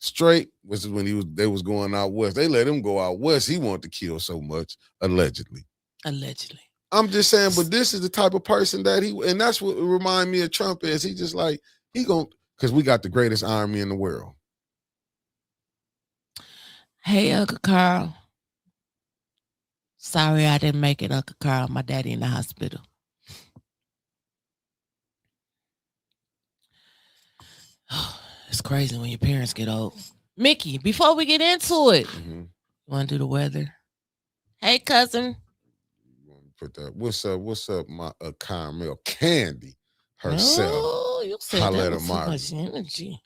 Straight, which is when they was going out west. They let him go out west. He wanted to kill so much, allegedly. Allegedly. I'm just saying, but this is the type of person that and that's what remind me of Trump is. He just like, because we got the greatest army in the world. Hey, Uncle Carl. Sorry I didn't make it, Uncle Carl. My daddy in the hospital. It's crazy when your parents get old. Mickey, before we get into it, you want to do the weather? Hey, cousin. Put that. What's up, my Carmel Candy herself. Oh, you said that with so much energy.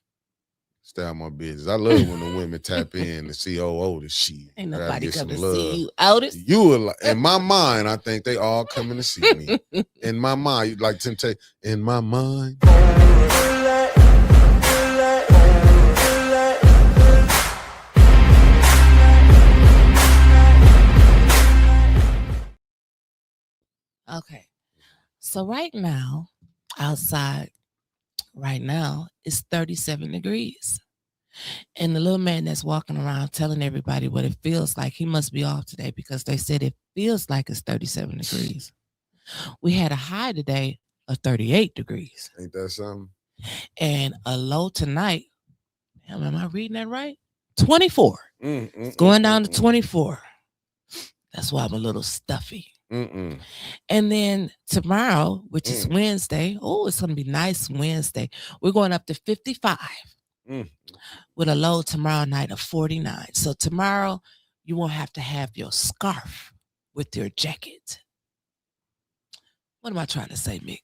Stay out my business. I love when the women tap in to see Otis shit. Ain't nobody come to see you, Otis. You were like, in my mind, I think they all coming to see me. In my mind, you like Temptation. In my mind. Okay. So right now, outside, it's 37 degrees. And the little man that's walking around telling everybody what it feels like, he must be off today because they said it feels like it's 37 degrees. We had a high today of 38 degrees. Ain't that something? And a low tonight, am I reading that right? 24. It's going down to 24. That's why I'm a little stuffy. And then tomorrow, which is Wednesday, it's going to be nice Wednesday. We're going up to 55 with a low tomorrow night of 49. So tomorrow, you won't have to have your scarf with your jacket. What am I trying to say, Mick?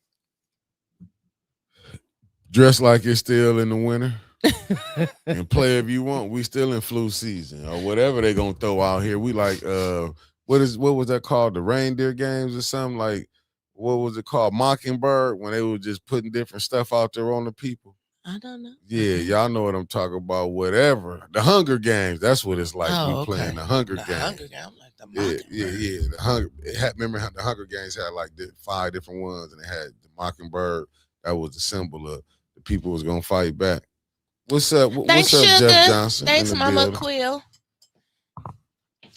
Dress like it's still in the winter. And play if you want. We still in flu season or whatever they going to throw out here. We like, what was that called? The reindeer games or something? Like, what was it called? Mockingbird, when they were just putting different stuff out there on the people. I don't know. Yeah, y'all know what I'm talking about. Whatever. The Hunger Games. That's what it's like. We playing the Hunger Games. Hunger Games. Like the Yeah. Remember how the Hunger Games had like 5 different ones, and it had the Mockingbird. That was the symbol of the people was gonna fight back. What's up? Thanks, what's up, Sugar. Jeff Johnson? Thanks, Mama building? Quill.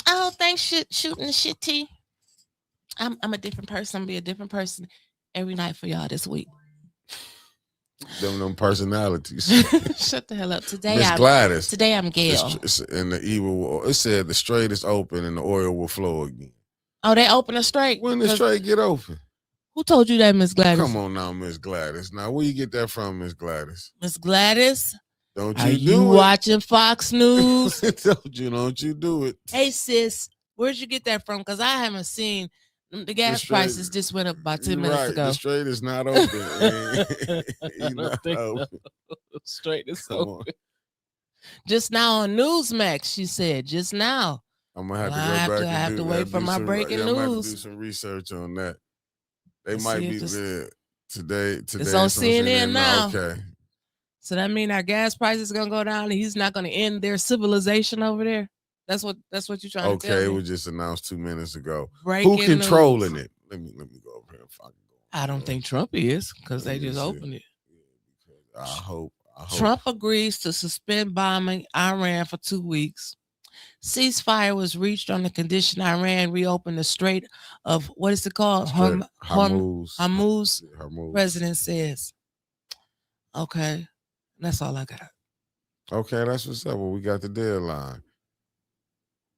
Oh, thanks, shooting the shit tea. I'm a different person. I'm gonna be a different person every night for y'all this week. Them personalities. Shut the hell up. Today, Miss Gladys. Today I'm Gail. And the evil. It said the strait is open and the oil will flow again. Oh, they open a strait. When the strait get open? Who told you that, Miss Gladys? Come on now, Miss Gladys. Now, where you get that from, Miss Gladys? Miss Gladys. Don't you Are do you it? watching Fox News? Don't you do it? Hey, sis, where'd you get that from? Because I haven't seen the gas prices just went up about 10 minutes ago. The strait is not open. Strait is open. Just now on Newsmax, she said. Just now. I'm gonna have to go back. I have to wait for my breaking news. I'm gonna have to do some research on that. They might be there today. It's on CNN now. Okay. So that means our gas prices is gonna go down, and he's not gonna end their civilization over there. That's what you're trying to tell me. Okay, it was just announced 2 minutes ago. Breaking Who controlling it? Let me go over here. I don't think Trump is, because they just opened it. I hope. Trump agrees to suspend bombing Iran for 2 weeks. Ceasefire was reached on the condition Iran reopened the Strait of, what is it called? Hormuz. President says. Okay, that's all I got. Okay, that's what's up. Well, we got the deadline.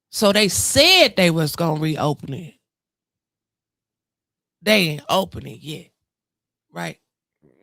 So they said they was gonna reopen it. They ain't open it yet, right?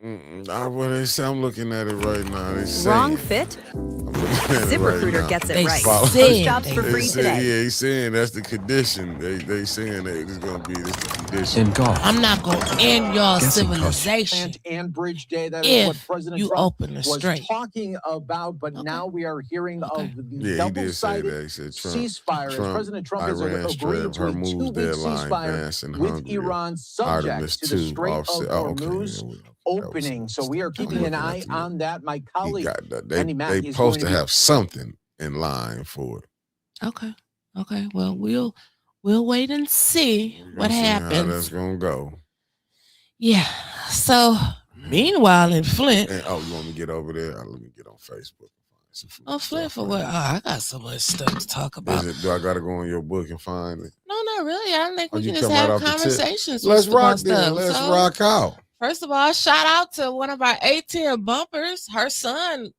What they say, I'm looking at it right now. They saying, Wrong fit? I'm looking at it right ZipRecruiter now. gets it They right. said Post jobs they for would. free today. Yeah, he's saying that's the condition. They saying that it's gonna be this the condition. In golf, I'm not going to end your Guessing civilization And Bridge Day, that is what if President you Trump open the was strait. talking about, but now we are hearing of the Yeah, he did say that. double-sided He said Trump, ceasefire as President Trump has Iran agreed strip, to a Hormuz two-week deadline, ceasefire Vance and with Hungary, Iran subject Artemis to the 2 Strait of offset. Hormuz opening. So we are keeping an eye on that. My colleague, Andy Mack, They is supposed going to be have something in line for it. Okay. Well, we'll wait and see what See how happens. that's gonna go. Yeah. So meanwhile in Flint. And, you want me to get over there? Let me get on Facebook. Oh, Flint for what? Oh, I got so much stuff to talk about. Do I gotta go on your book and find it? No, not really. I don't think we you can just come right have off the tip? conversations. Let's with rock stuff. then. Let's rock out. First of all, shout out to one of our A-10 bumpers. Her son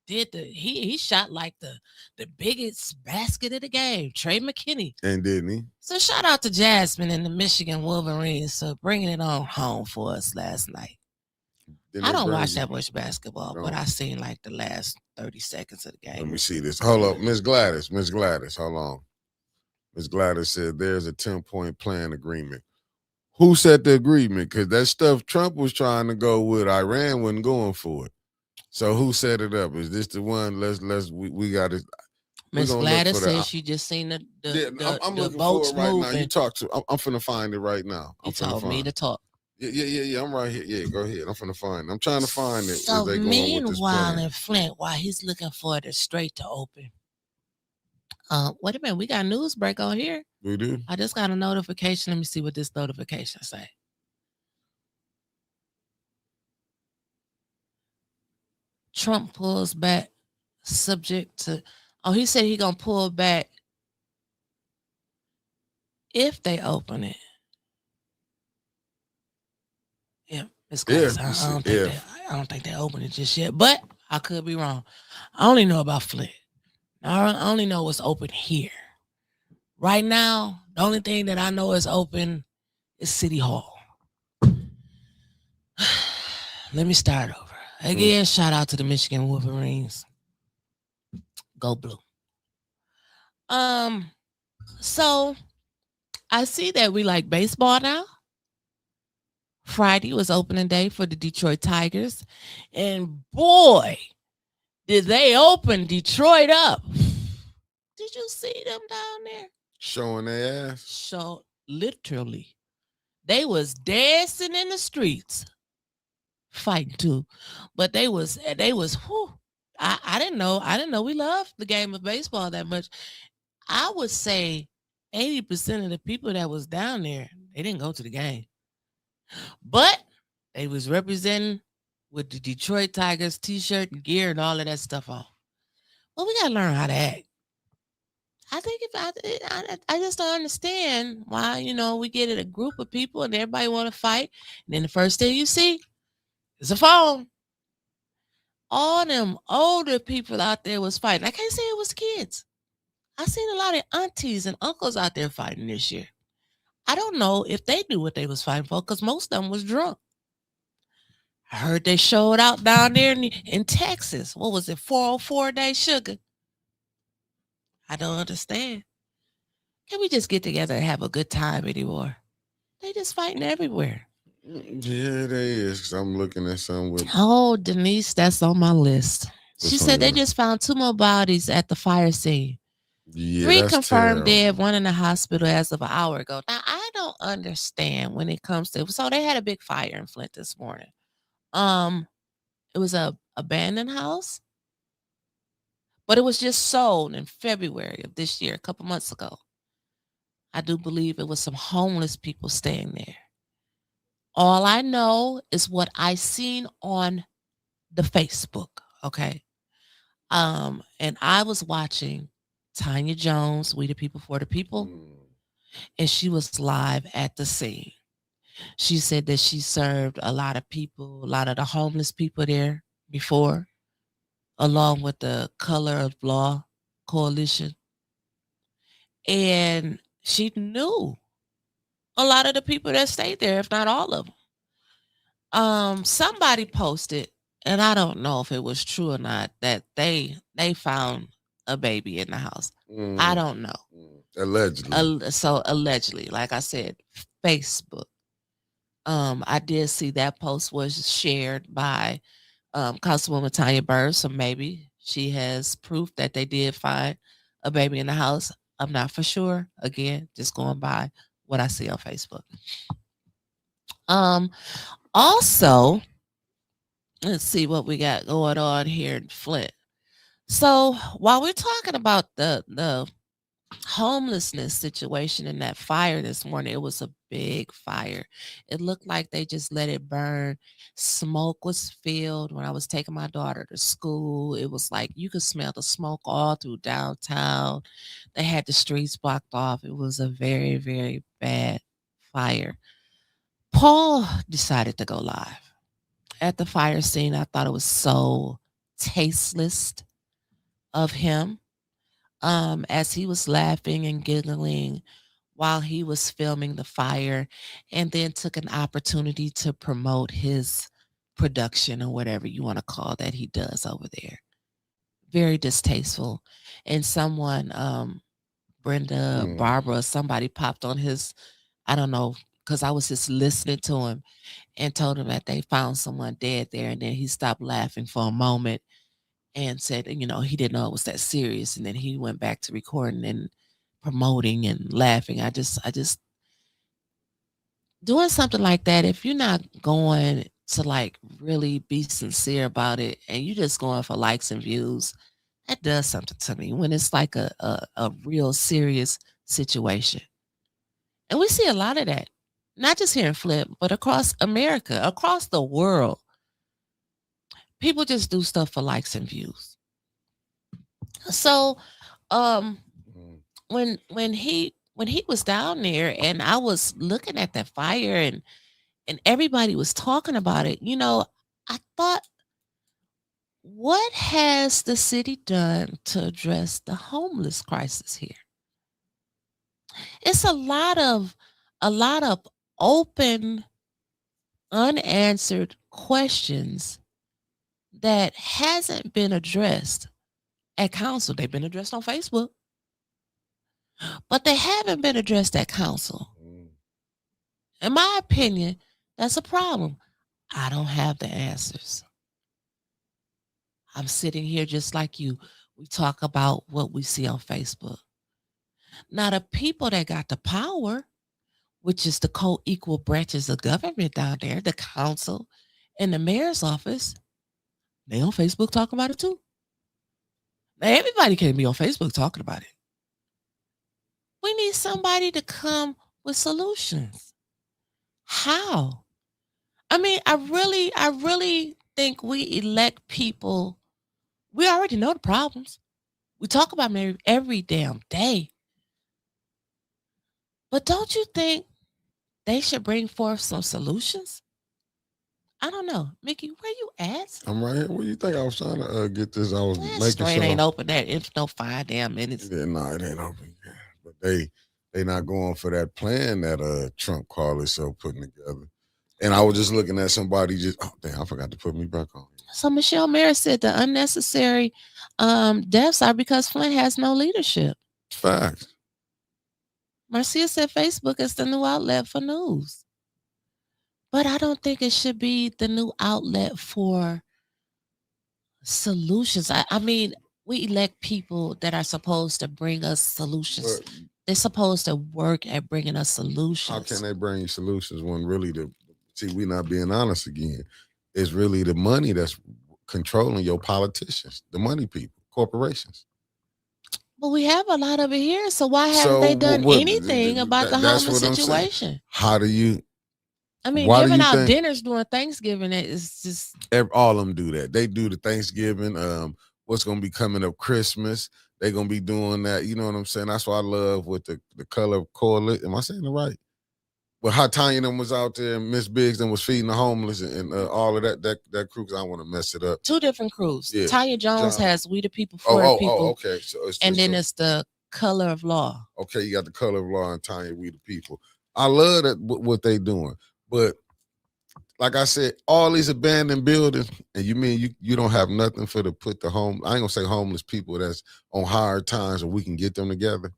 did he shot like the biggest basket of the game, Trey McKinney. And didn't he? So shout out to Jasmine and the Michigan Wolverines for bringing it on home for us last night. I don't watch that much basketball, but I seen like the last 30 seconds of the game. Let me see this. Hold up, Miss Gladys, hold on. Miss Gladys said there's a 10-point plan agreement. Who set the agreement? Because that stuff Trump was trying to go with, Iran wasn't going for it. So who set it up? Is this the one? We got it. Miss Gladys said she just seen I'm the looking boats for it right moving. now. You talk to. I'm finna find it right now. You told me to talk. Yeah. I'm right here. Yeah, go ahead. I'm finna find it. I'm trying to find it. So meanwhile in Flint, while he's looking for the strait to open. Wait a minute, we got news break on here. We do. I just got a notification. Let me see what this notification say. Trump pulls back subject to, he said he gonna pull back if they open it. Yeah, it's close. I don't think they open it just yet, but I could be wrong. I only know about Flint. I only know what's open here. Right now, the only thing that I know is open is City Hall. Let me start over. Again, shout out to the Michigan Wolverines. Go Blue. So I see that we like baseball now. Friday was opening day for the Detroit Tigers. And boy, did they open Detroit up. Did you see them down there? Showing their ass. So literally, they was dancing in the streets, fighting too, but they was. Whew, I didn't know we loved the game of baseball that much. I would say 80% of the people that was down there, they didn't go to the game, but they was representing with the Detroit Tigers t-shirt and gear and all of that stuff on. Well, we gotta learn how to act. I think I just don't understand why, we get a group of people and everybody want to fight. And then the first thing you see is a phone. All them older people out there was fighting. I can't say it was kids. I seen a lot of aunties and uncles out there fighting this year. I don't know if they knew what they was fighting for because most of them was drunk. I heard they showed out down there in Texas. What was it, 404 Day Sugar? I don't understand. Can we just get together and have a good time anymore? They just fighting everywhere. Yeah, they is. Cause I'm looking at some with. Oh, Denise, that's on my list. She said they just found 2 more bodies at the fire scene. Yeah, 3 that's confirmed terrible. dead, 1 in the hospital as of an hour ago. Now, I don't understand when it comes to, so they had a big fire in Flint this morning. It was a abandoned house, but it was just sold in February of this year, a couple months ago. I do believe it was some homeless people staying there. All I know is what I seen on the Facebook, okay? And I was watching Tanya Jones, We the People for the People, and she was live at the scene. She said that she served a lot of people, a lot of the homeless people there before, along with the Color of Law Coalition. And she knew a lot of the people that stayed there, if not all of them. Somebody posted, and I don't know if it was true or not, that they found a baby in the house. I don't know. Allegedly. So allegedly, like I said, Facebook. I did see that post was shared by Councilwoman Tanya Burr, so maybe she has proof that they did find a baby in the house. I'm not for sure. Again, just going by what I see on Facebook. Also, let's see what we got going on here in Flint. So while we're talking about the homelessness situation in that fire this morning, it was a big fire. It looked like they just let it burn. Smoke was filled when I was taking my daughter to school. It was like you could smell the smoke all through downtown. They had the streets blocked off. It was a very, very bad fire. Paul decided to go live at the fire scene. I thought it was so tasteless of him, as he was laughing and giggling while he was filming the fire, and then took an opportunity to promote his production or whatever you want to call that he does over there. Very distasteful. And someone, Brenda, Barbara, somebody popped on his, I don't know, because I was just listening to him, and told him that they found someone dead there. And then he stopped laughing for a moment and said, you know, he didn't know it was that serious. And then he went back to recording and promoting and laughing. I just doing something like that, if you're not going to like really be sincere about it and you're just going for likes and views, that does something to me when it's like a real serious situation. And we see a lot of that, not just here in Flint, but across America, across the world. People just do stuff for likes and views. So when he was down there and I was looking at that fire and everybody was talking about it, you know, I thought, what has the city done to address the homeless crisis here? It's a lot of open, unanswered questions that hasn't been addressed at council. They've been addressed on Facebook, but they haven't been addressed at council. In my opinion, that's a problem. I don't have the answers. I'm sitting here just like you. We talk about what we see on Facebook. Now, the people that got the power, which is the co-equal branches of government down there, the council and the mayor's office, they on Facebook talking about it too. Now, everybody can't be on Facebook talking about it. We need somebody to come with solutions. How? I mean, I really think we elect people. We already know the problems. We talk about them every damn day. But don't you think they should bring forth some solutions? I don't know. Mickey, where you at? I'm right here. What do you think? I was trying to get this. I was making Strain sure. ain't open that in no 5 damn minutes. Yeah, no, it ain't open yet. But they not going for that plan that Trump called itself putting together. And I was just looking at somebody just, oh damn, I forgot to put me back on. So Michelle Mayer said the unnecessary deaths are because Flint has no leadership. Facts. Marcia said Facebook is the new outlet for news. But I don't think it should be the new outlet for solutions. I mean, we elect people that are supposed to bring us solutions. But they're supposed to work at bringing us solutions. How can they bring you solutions when really we not being honest again? It's really the money that's controlling your politicians, the money people, corporations. Well, we have a lot of it here, so why haven't they done anything about the homeless situation? How do you? I mean, giving out dinners during Thanksgiving is just all of them do that. They do the Thanksgiving. What's gonna be coming up Christmas? They're gonna be doing that. You know what I'm saying? That's what I love with the color coalition. Am I saying it right? But how Tanya them was out there and Miss Biggs them was feeding the homeless and all of that crew, because I want to mess it up. 2 different crews. Yeah. Tanya Jones has We the People for the People. Oh, okay. So it's the Color of Law. Okay, you got the Color of Law and Tanya We the People. I love that what they doing, but like I said, all these abandoned buildings, and you mean you don't have nothing for to put the home. I ain't gonna say homeless people that's on hard times, or we can get them together.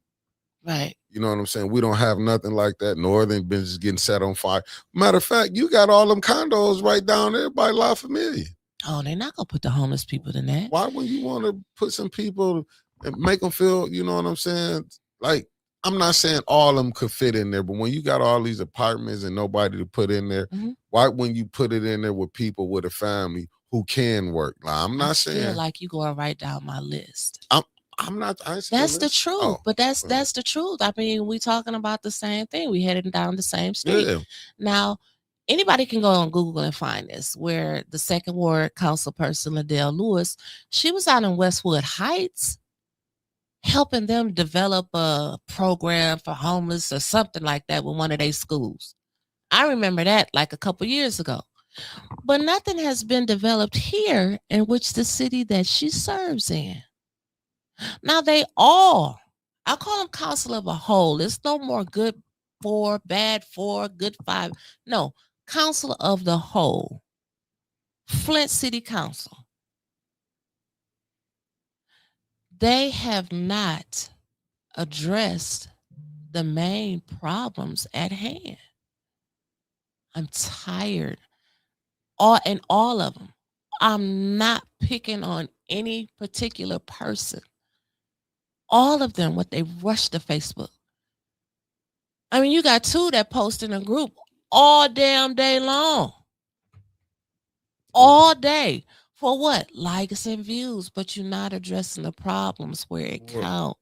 Right. You know what I'm saying? We don't have nothing like that. Northern been just getting set on fire. Matter of fact, you got all them condos right down there by La Familia. Oh, they're not gonna put the homeless people in that. Why would you want to put some people and make them feel, you know what I'm saying? Like, I'm not saying all of them could fit in there, but when you got all these apartments and nobody to put in there, why wouldn't you put it in there with people with a family who can work? Like, I'm not saying. I feel like you going right down my list. I'm not. That's the truth, but that's the truth. I mean, we talking about the same thing. We heading down the same street. Yeah. Now, anybody can go on Google and find this. Where the second ward council person, Liddell Lewis, she was out in Westwood Heights, helping them develop a program for homeless or something like that with one of their schools. I remember that like a couple years ago. But nothing has been developed here in which the city that she serves in. Now they all, I call them council of a whole. It's no more good 4, bad 4, good 5. No, council of the whole. Flint City Council. They have not addressed the main problems at hand. I'm tired. All of them. I'm not picking on any particular person. All of them, what they rush to Facebook. I mean, you got 2 that post in a group all damn day long. All day. For what? Likes and views, but you're not addressing the problems where it counts.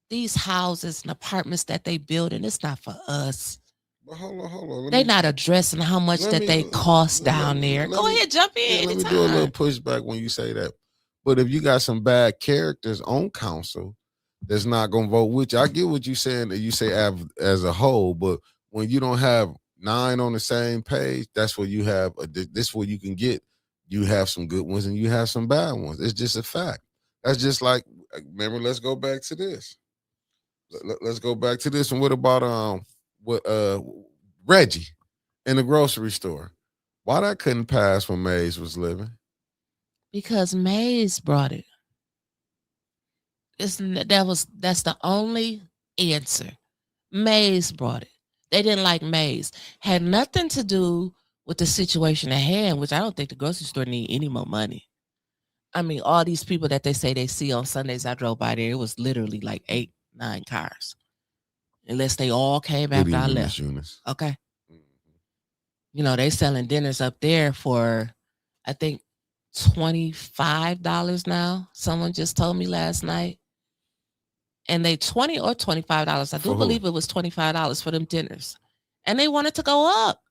These houses and apartments that they build, and it's not for us. But hold on. They're not addressing how much they cost down there. Go ahead, jump in. Let me do a little pushback when you say that. But if you got some bad characters on council that's not gonna vote with you, I get what you're saying, that you say as a whole, but when you don't have 9 on the same page, that's where you have this where you can get. You have some good ones and you have some bad ones. It's just a fact. That's just like, remember, let's go back to this. Let's go back to this. And what about Reggie in the grocery store? Why that couldn't pass when Mays was living? Because Mays brought it. That's the only answer. Mays brought it. They didn't like Mays. Had nothing to do with the situation at hand, which I don't think the grocery store need any more money. I mean, all these people that they say they see on Sundays, I drove by there, it was literally like 8, 9 cars. Unless they all came after I left. Okay. You know, they selling dinners up there for, I think, $25 now. Someone just told me last night. And they $20 or $25. I do believe it was $25 for them dinners. And they wanted to go up.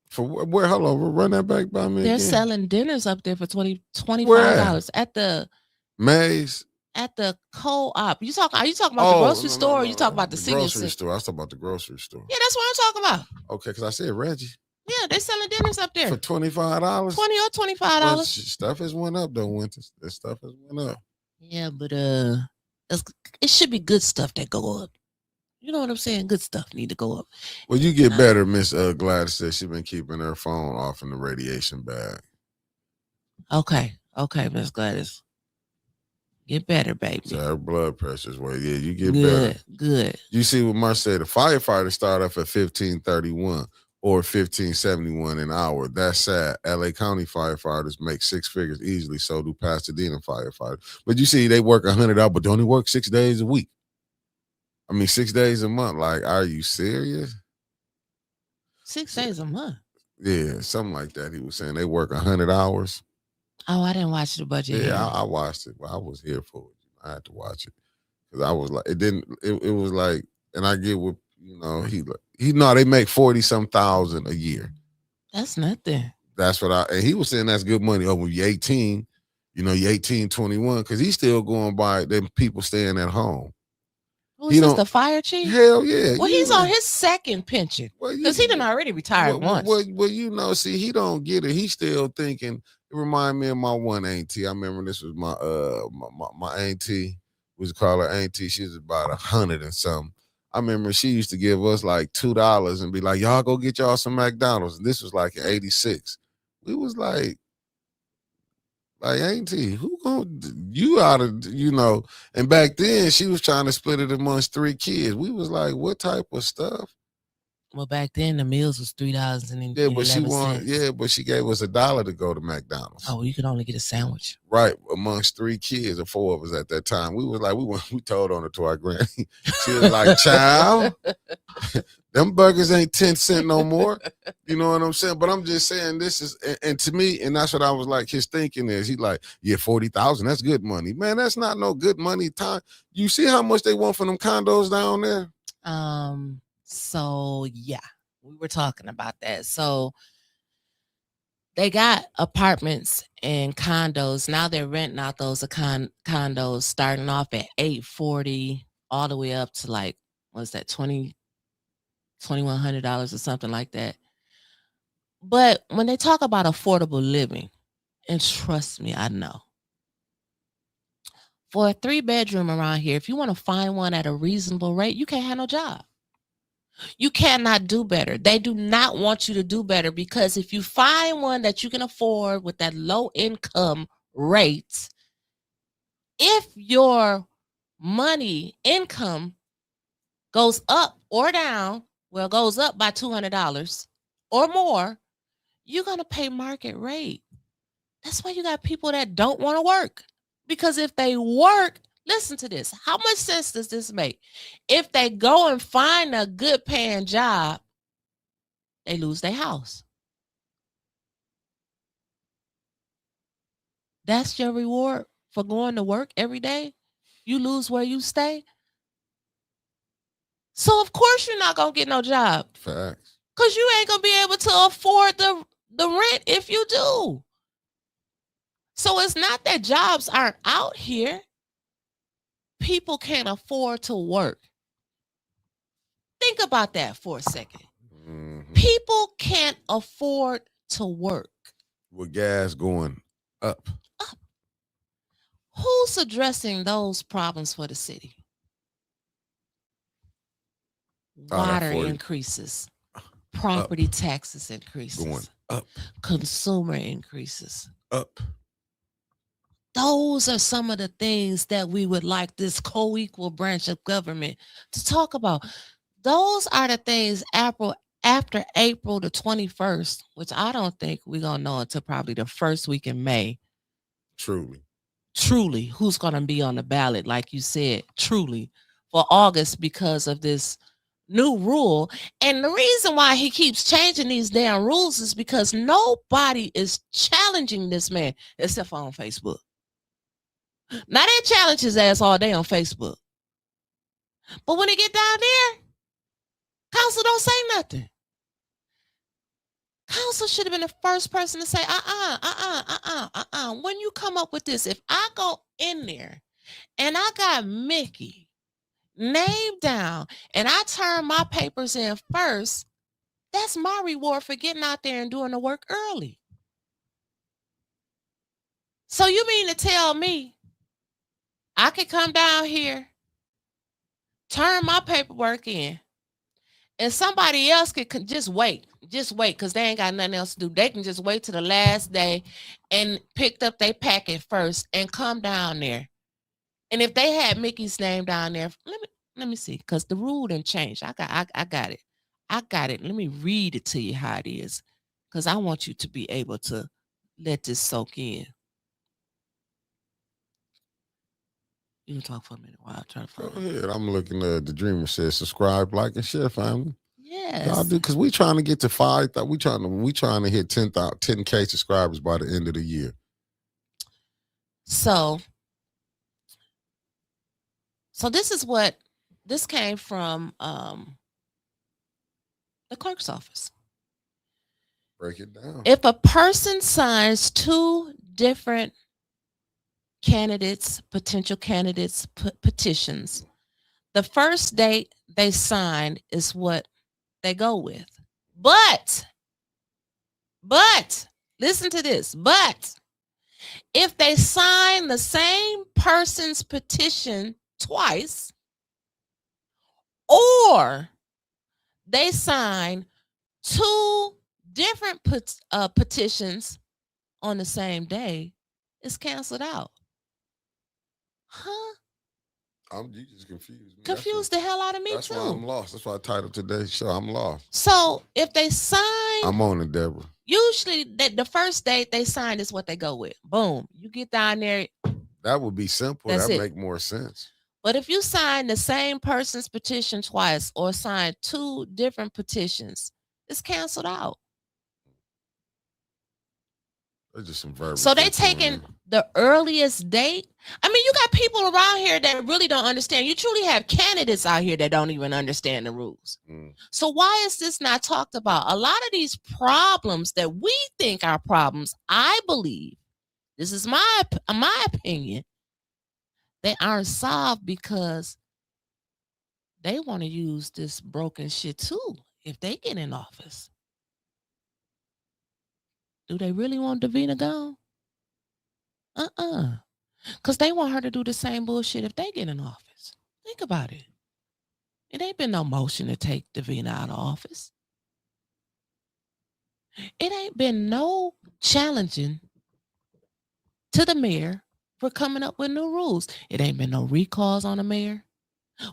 For where? Hold on, run that back by me. They're again. selling dinners up there for $25 at the Maze. At the co-op. Are you talking about the grocery store, or you talking about the senior grocery store? I was talking about the grocery store. Yeah, that's what I'm talking about. Okay, because I said Reggie. Yeah, they're selling dinners up there for $25. $20 or $25. Well, stuff has went up though, Winters. That stuff has went up. Yeah, but it should be good stuff that go up. You know what I'm saying? Good stuff need to go up. Well, you get better. Miss Gladys said she's been keeping her phone off in the radiation bag. Okay, Miss Gladys. Get better, baby. So her blood pressure's way. Yeah, you get better. Good. You see what Mark said? The firefighters start off at $15.31 or $15.71 an hour. That's sad. LA County firefighters make 6 figures easily. So do Pasadena firefighters. But you see, they work 100 hours, but they only work 6 days a week. 6 days a month. Like, are you serious? 6 days a month. Yeah, something like that. He was saying they work 100 hours. Oh, I didn't watch the budget. Yeah, I watched it. I was here for it. I had to watch it because I was like, it was like, and I get what, they make 40-some thousand a year. That's nothing. That's what and he was saying that's good money. Oh, when you're 18, you're 18, 21, because he's still going by them people staying at home. Who's this, the fire chief? Hell yeah. Well, he's on his second pension because he done already retired once. Well, see, he don't get it. He's still thinking. It remind me of my one auntie. I remember this was my auntie. We call her auntie. She's about 100 and something. I remember she used to give us like $2 and be like, y'all go get y'all some McDonald's. And this was like in 86. We was like, Auntie, who gonna, you out of, and back then she was trying to split it amongst 3 kids. We was like, what type of stuff? Well, back then the meals was $3.11. Yeah, but she gave us $1 to go to McDonald's. Oh, you could only get a sandwich. Right, amongst 3 kids or 4 of us at that time. We was like, we told on her to our granny. She was like, child, them burgers ain't 10 cents no more. You know what I'm saying? But I'm just saying this is, and to me, and that's what I was like, his thinking is, he like, yeah, 40,000, that's good money. Man, that's not no good money. Time. You see how much they want for them condos down there? So yeah, we were talking about that. So they got apartments and condos. Now they're renting out those condos starting off at $840 all the way up to like, what's that, $2,100 or something like that. But when they talk about affordable living, and trust me, I know, for a 3-bedroom around here, if you want to find one at a reasonable rate, you can't have no job. You cannot do better. They do not want you to do better, because if you find one that you can afford with that low income rate, if your money income goes up or down, well, goes up by $200 or more, you're going to pay market rate. That's why you got people that don't want to work, because if they work, listen to this. How much sense does this make? If they go and find a good paying job, they lose their house. That's your reward for going to work every day. You lose where you stay. So of course you're not going to get no job. Facts. Because you ain't going to be able to afford the rent if you do. So it's not that jobs aren't out here. People can't afford to work. Think about that for a second. Mm-hmm. People can't afford to work. With gas going up. Who's addressing those problems for the city? Water increases. Property taxes increases. Going up. Consumer increases. Up. Those are some of the things that we would like this co-equal branch of government to talk about. Those are the things after April the 21st, which I don't think we're going to know until probably the first week in May. Truly, who's going to be on the ballot, like you said, truly, for August, because of this new rule. And the reason why he keeps changing these damn rules is because nobody is challenging this man except for on Facebook. Now they challenge his ass all day on Facebook. But when they get down there, council don't say nothing. Council should have been the first person to say, when you come up with this, if I go in there and I got Mickey named down and I turn my papers in first, that's my reward for getting out there and doing the work early. So you mean to tell me I could come down here, turn my paperwork in, and somebody else could just wait, because they ain't got nothing else to do. They can just wait till the last day and picked up their packet first and come down there. And if they had Mickey's name down there, let me see, because the rule didn't change. I got it. Let me read it to you how it is, because I want you to be able to let this soak in. You can talk for a minute while I try to find it. Go ahead. I'm looking at the Dreamer says subscribe, like, and share, family. Yes. Y'all do, because we trying to get to 5,000. We trying to hit 10K subscribers by the end of the year. So this came from the clerk's office. Break it down. If a person signs 2 different potential candidates petitions, the first date they signed is what they go with. But listen to this. But if they sign the same person's petition twice, or they sign 2 different petitions on the same day, it's canceled out. Huh? You just confused me. Confused the hell out of me That's too. why I'm lost. That's why I titled today's show, I'm lost. So if they sign, I'm on it, Deborah. usually the first date they sign is what they go with. Boom. You get down there. That would be simple. That's That it. make more sense. But if you sign the same person's petition twice or sign 2 different petitions, it's canceled out. There's just some verbiage. So they taking the earliest date. I mean, you got people around here that really don't understand. You truly have candidates out here that don't even understand the rules. So why is this not talked about? A lot of these problems that we think are problems, I believe, this is my opinion, they aren't solved because they want to use this broken shit too if they get in office. Do they really want Davina gone? Because they want her to do the same bullshit if they get in office. Think about it. It ain't been no motion to take Davina out of office. It ain't been no challenging to the mayor for coming up with new rules. It ain't been no recalls on the mayor.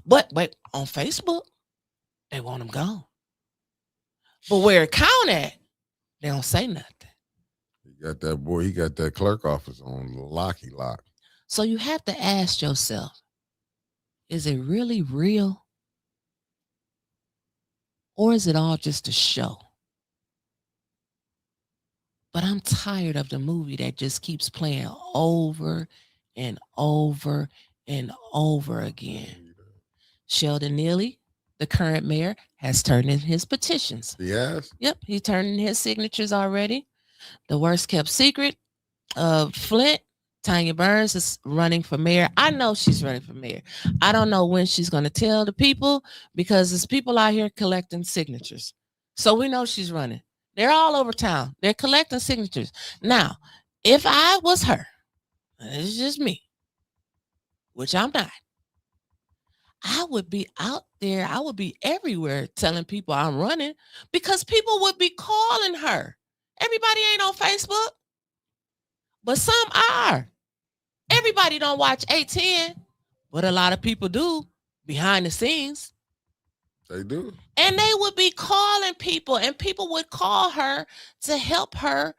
But on Facebook, they want him gone. But where it count at, they don't say nothing. He got that boy, he got that clerk office on locky lock. So you have to ask yourself, is it really real? Or is it all just a show? But I'm tired of the movie that just keeps playing over and over and over again. Sheldon Neely, the current mayor, has turned in his petitions. Yes? Yep, he turned in his signatures already. The worst kept secret of Flint, Tanya Burns is running for mayor. I know she's running for mayor. I don't know when she's going to tell the people because there's people out here collecting signatures. So we know she's running. They're all over town. They're collecting signatures. Now, if I was her, it's just me, which I'm not, I would be out there. I would be everywhere telling people I'm running because people would be calling her. Everybody ain't on Facebook, but some are. Everybody don't watch 810, but a lot of people do behind the scenes. They do. And they would be calling people, and people would call her to help her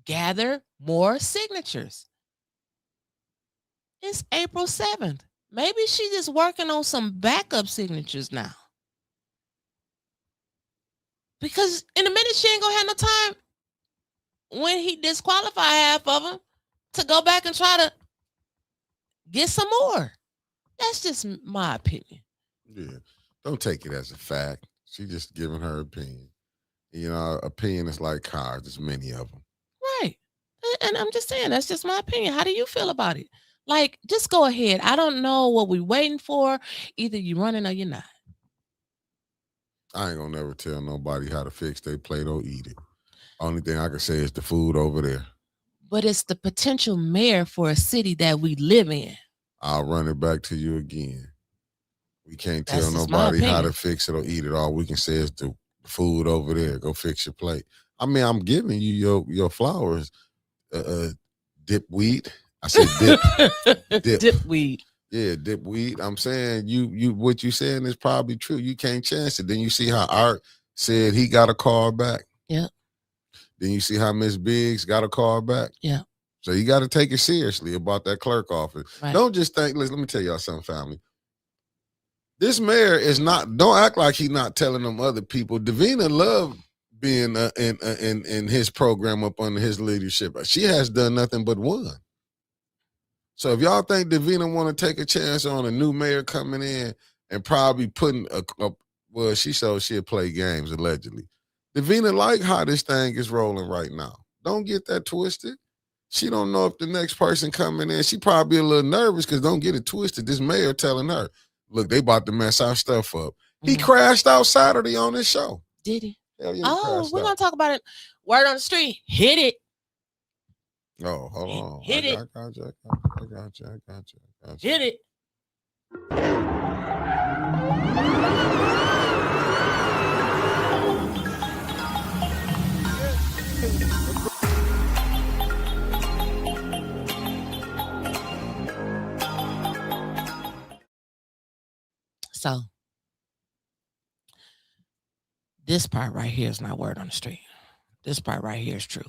gather more signatures. It's April 7th. Maybe she's just working on some backup signatures now. Because in a minute, she ain't gonna have no time when he disqualify half of them to go back and try to get some more. That's just my opinion. Yeah. Don't take it as a fact. She just giving her opinion. You know, opinion is like cars. There's many of them. Right. And I'm just saying, that's just my opinion. How do you feel about it? Like, just go ahead. I don't know what we're waiting for. Either you're running or you're not. I ain't gonna never tell nobody how to fix their plate or eat it. Only thing I can say is the food over there. But it's the potential mayor for a city that we live in. I'll run it back to you again. We can't That's tell just my nobody how opinion. to fix it or eat it. All we can say is the food over there. Go fix your plate. I mean, I'm giving you your flowers. Dip weed. I said dip. Dip weed. Yeah, dip weed. I'm saying you what you saying is probably true. You can't chance it. Then you see how Art said he got a call back. Yeah. Then you see how Miss Biggs got a call back. Yeah. So you got to take it seriously about that clerk office. Right. Don't just think, listen, let me tell y'all something, family. This mayor is not, don't act like he's not telling them other people. Davina loved being in his program up under his leadership. She has done nothing but won. So if y'all think Davina want to take a chance on a new mayor coming in and probably putting well, she showed she'll play games allegedly. Davina like how this thing is rolling right now. Don't get that twisted. She don't know if the next person coming in, she probably a little nervous because don't get it twisted. This mayor telling her, look, they about to mess our stuff up. He crashed out Saturday on this show. Did he? Hell yeah, Oh, we're going to talk about it. Word on the street. Hit it. Oh, hold on. Hit it. I got you. Hit it. So this part right here is not word on the street. This part right here is true.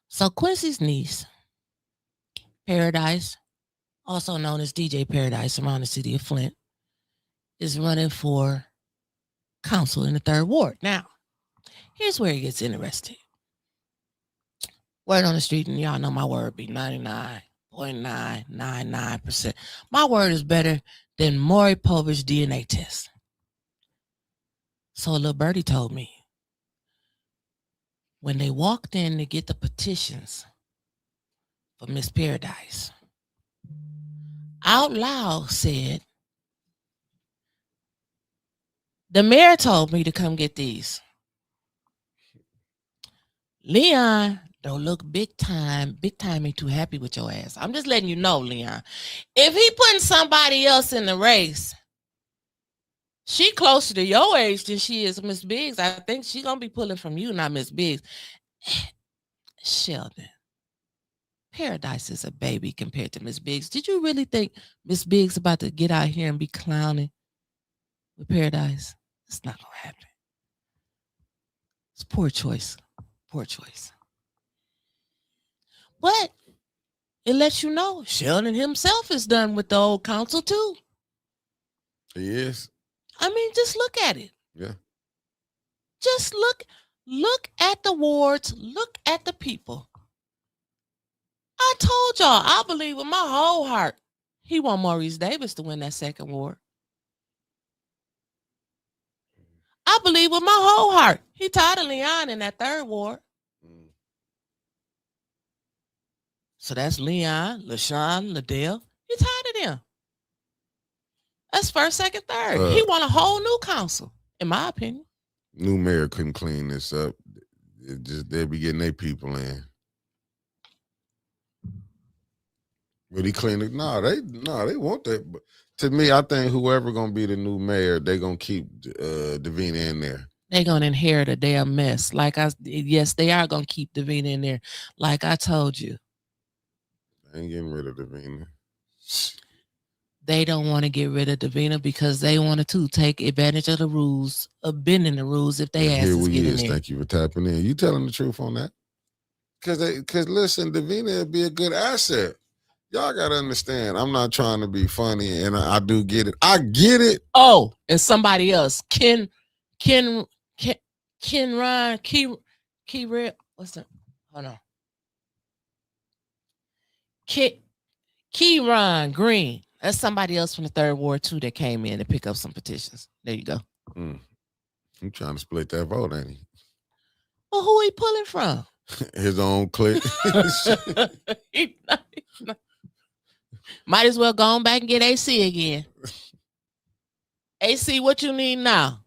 So Quincy's niece, Paradise, also known as DJ Paradise around the city of Flint, is running for council in the 3rd Ward. Now, here's where it gets interesting. Word on the street, and y'all know my word be 99.999%. My word is better than Maury Povich's DNA test. So a little birdie told me, when they walked in to get the petitions for Miss Paradise, out loud said, the mayor told me to come get these. Leon don't look big time ain't too happy with your ass. I'm just letting you know, Leon. If he putting somebody else in the race, she closer to your age than she is Miss Biggs. I think she gonna be pulling from you, not Miss Biggs. Sheldon, Paradise is a baby compared to Miss Biggs. Did you really think Miss Biggs about to get out here and be clowning with Paradise? It's not gonna happen. It's poor choice. Poor choice. But it lets you know Sheldon himself is done with the old council too. He is. I mean, just look at it. Yeah. Just look at the wards, look at the people. I told y'all, I believe with my whole heart, he want Maurice Davis to win that 2nd ward. I believe with my whole heart, he tired of Leon in that 3rd ward. So that's Leon, LaShawn, Liddell. He tired of them. That's 1st, 2nd, 3rd. He want a whole new council, in my opinion. New mayor couldn't clean this up. They'll be getting their people in. Would he clean it? No, they want that. But to me, I think whoever gonna be the new mayor, they gonna keep Davina in there. They gonna inherit a damn mess. Yes, they are gonna keep Davina in there. Like I told you. They ain't getting rid of Davina. They don't want to get rid of Davina because they wanted to take advantage of the rules, of bending the rules if they ask us to get in there. Thank you for tapping in. You telling the truth on that? Because listen, Davina would be a good asset. Y'all gotta understand. I'm not trying to be funny, and I do get it. I get it. Oh, and somebody else, Ken Ryan, what's that? Hold on. Keyron Green. That's somebody else from the 3rd Ward too that came in to pick up some petitions. There you go. I'm trying to split that vote, ain't he? Well, who he pulling from? His own clique. Might as well go on back and get AC again. AC, what you need now?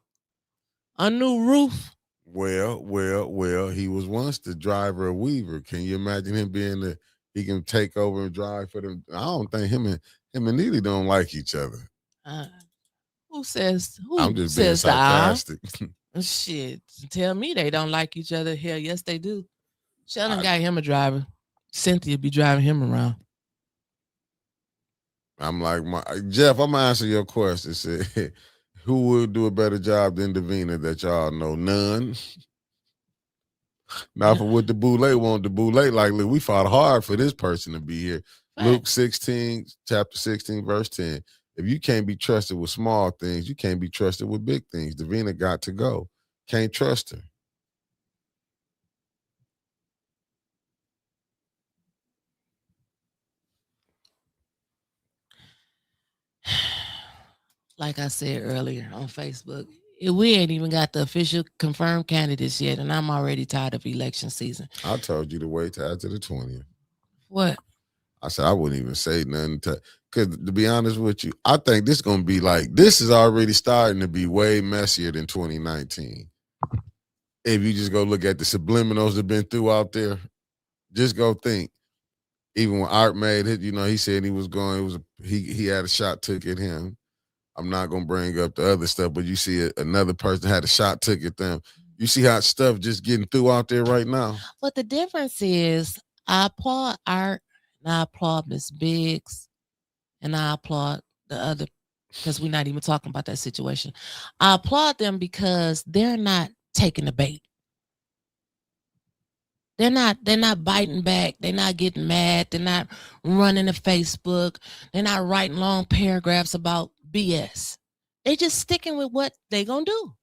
A new roof? Well, he was once the driver of Weaver. Can you imagine him being he can take over and drive for them? I don't think him and Neely don't like each other. Who says? I'm just being sarcastic. Shit, tell me they don't like each other. Hell, yes they do. Sheldon got him a driver. Cynthia be driving him around. I'm like, Jeff, I'm gonna answer your question. Say, who would do a better job than Davina that y'all know? None. Now, for what the Boulay want, the Boulay, like, look, we fought hard for this person to be here. Right. Luke 16, chapter 16, verse 10. If you can't be trusted with small things, you can't be trusted with big things. Davina got to go. Can't trust her. Like I said earlier on Facebook, we ain't even got the official confirmed candidates yet, and I'm already tired of election season. I told you to wait till after the 20th. What? I said I wouldn't even say nothing because to be honest with you, I think this is gonna be this is already starting to be way messier than 2019. If you just go look at the subliminals that have been through out there, just go think. Even when Art made it, he said he was going. He had a shot took at him. I'm not gonna bring up the other stuff, but you see another person had a shot took at them. You see how stuff just getting through out there right now. But the difference is, I applaud Art, and I applaud Miss Biggs, and I applaud the other because we're not even talking about that situation. I applaud them because they're not taking the bait. They're not biting back. They're not getting mad. They're not running to Facebook. They're not writing long paragraphs about BS. They're just sticking with what they're gonna do.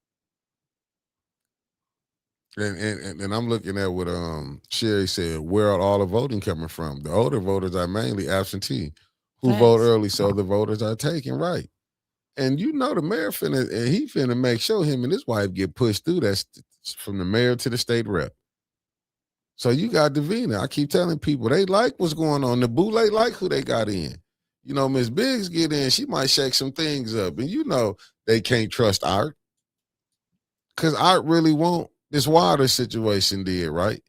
And I'm looking at what Sherry said. Where are all the voting coming from? The older voters are mainly absentee, who vote Facts. early, so the voters are taking right. And you know the mayor finna make sure him and his wife get pushed through. That's from the mayor to the state rep. So you got Davina. I keep telling people they like what's going on. The Boule like who they got in. You know, Miss Biggs get in, she might shake some things up. And you know they can't trust Art. Because Art really won't this water situation did, right?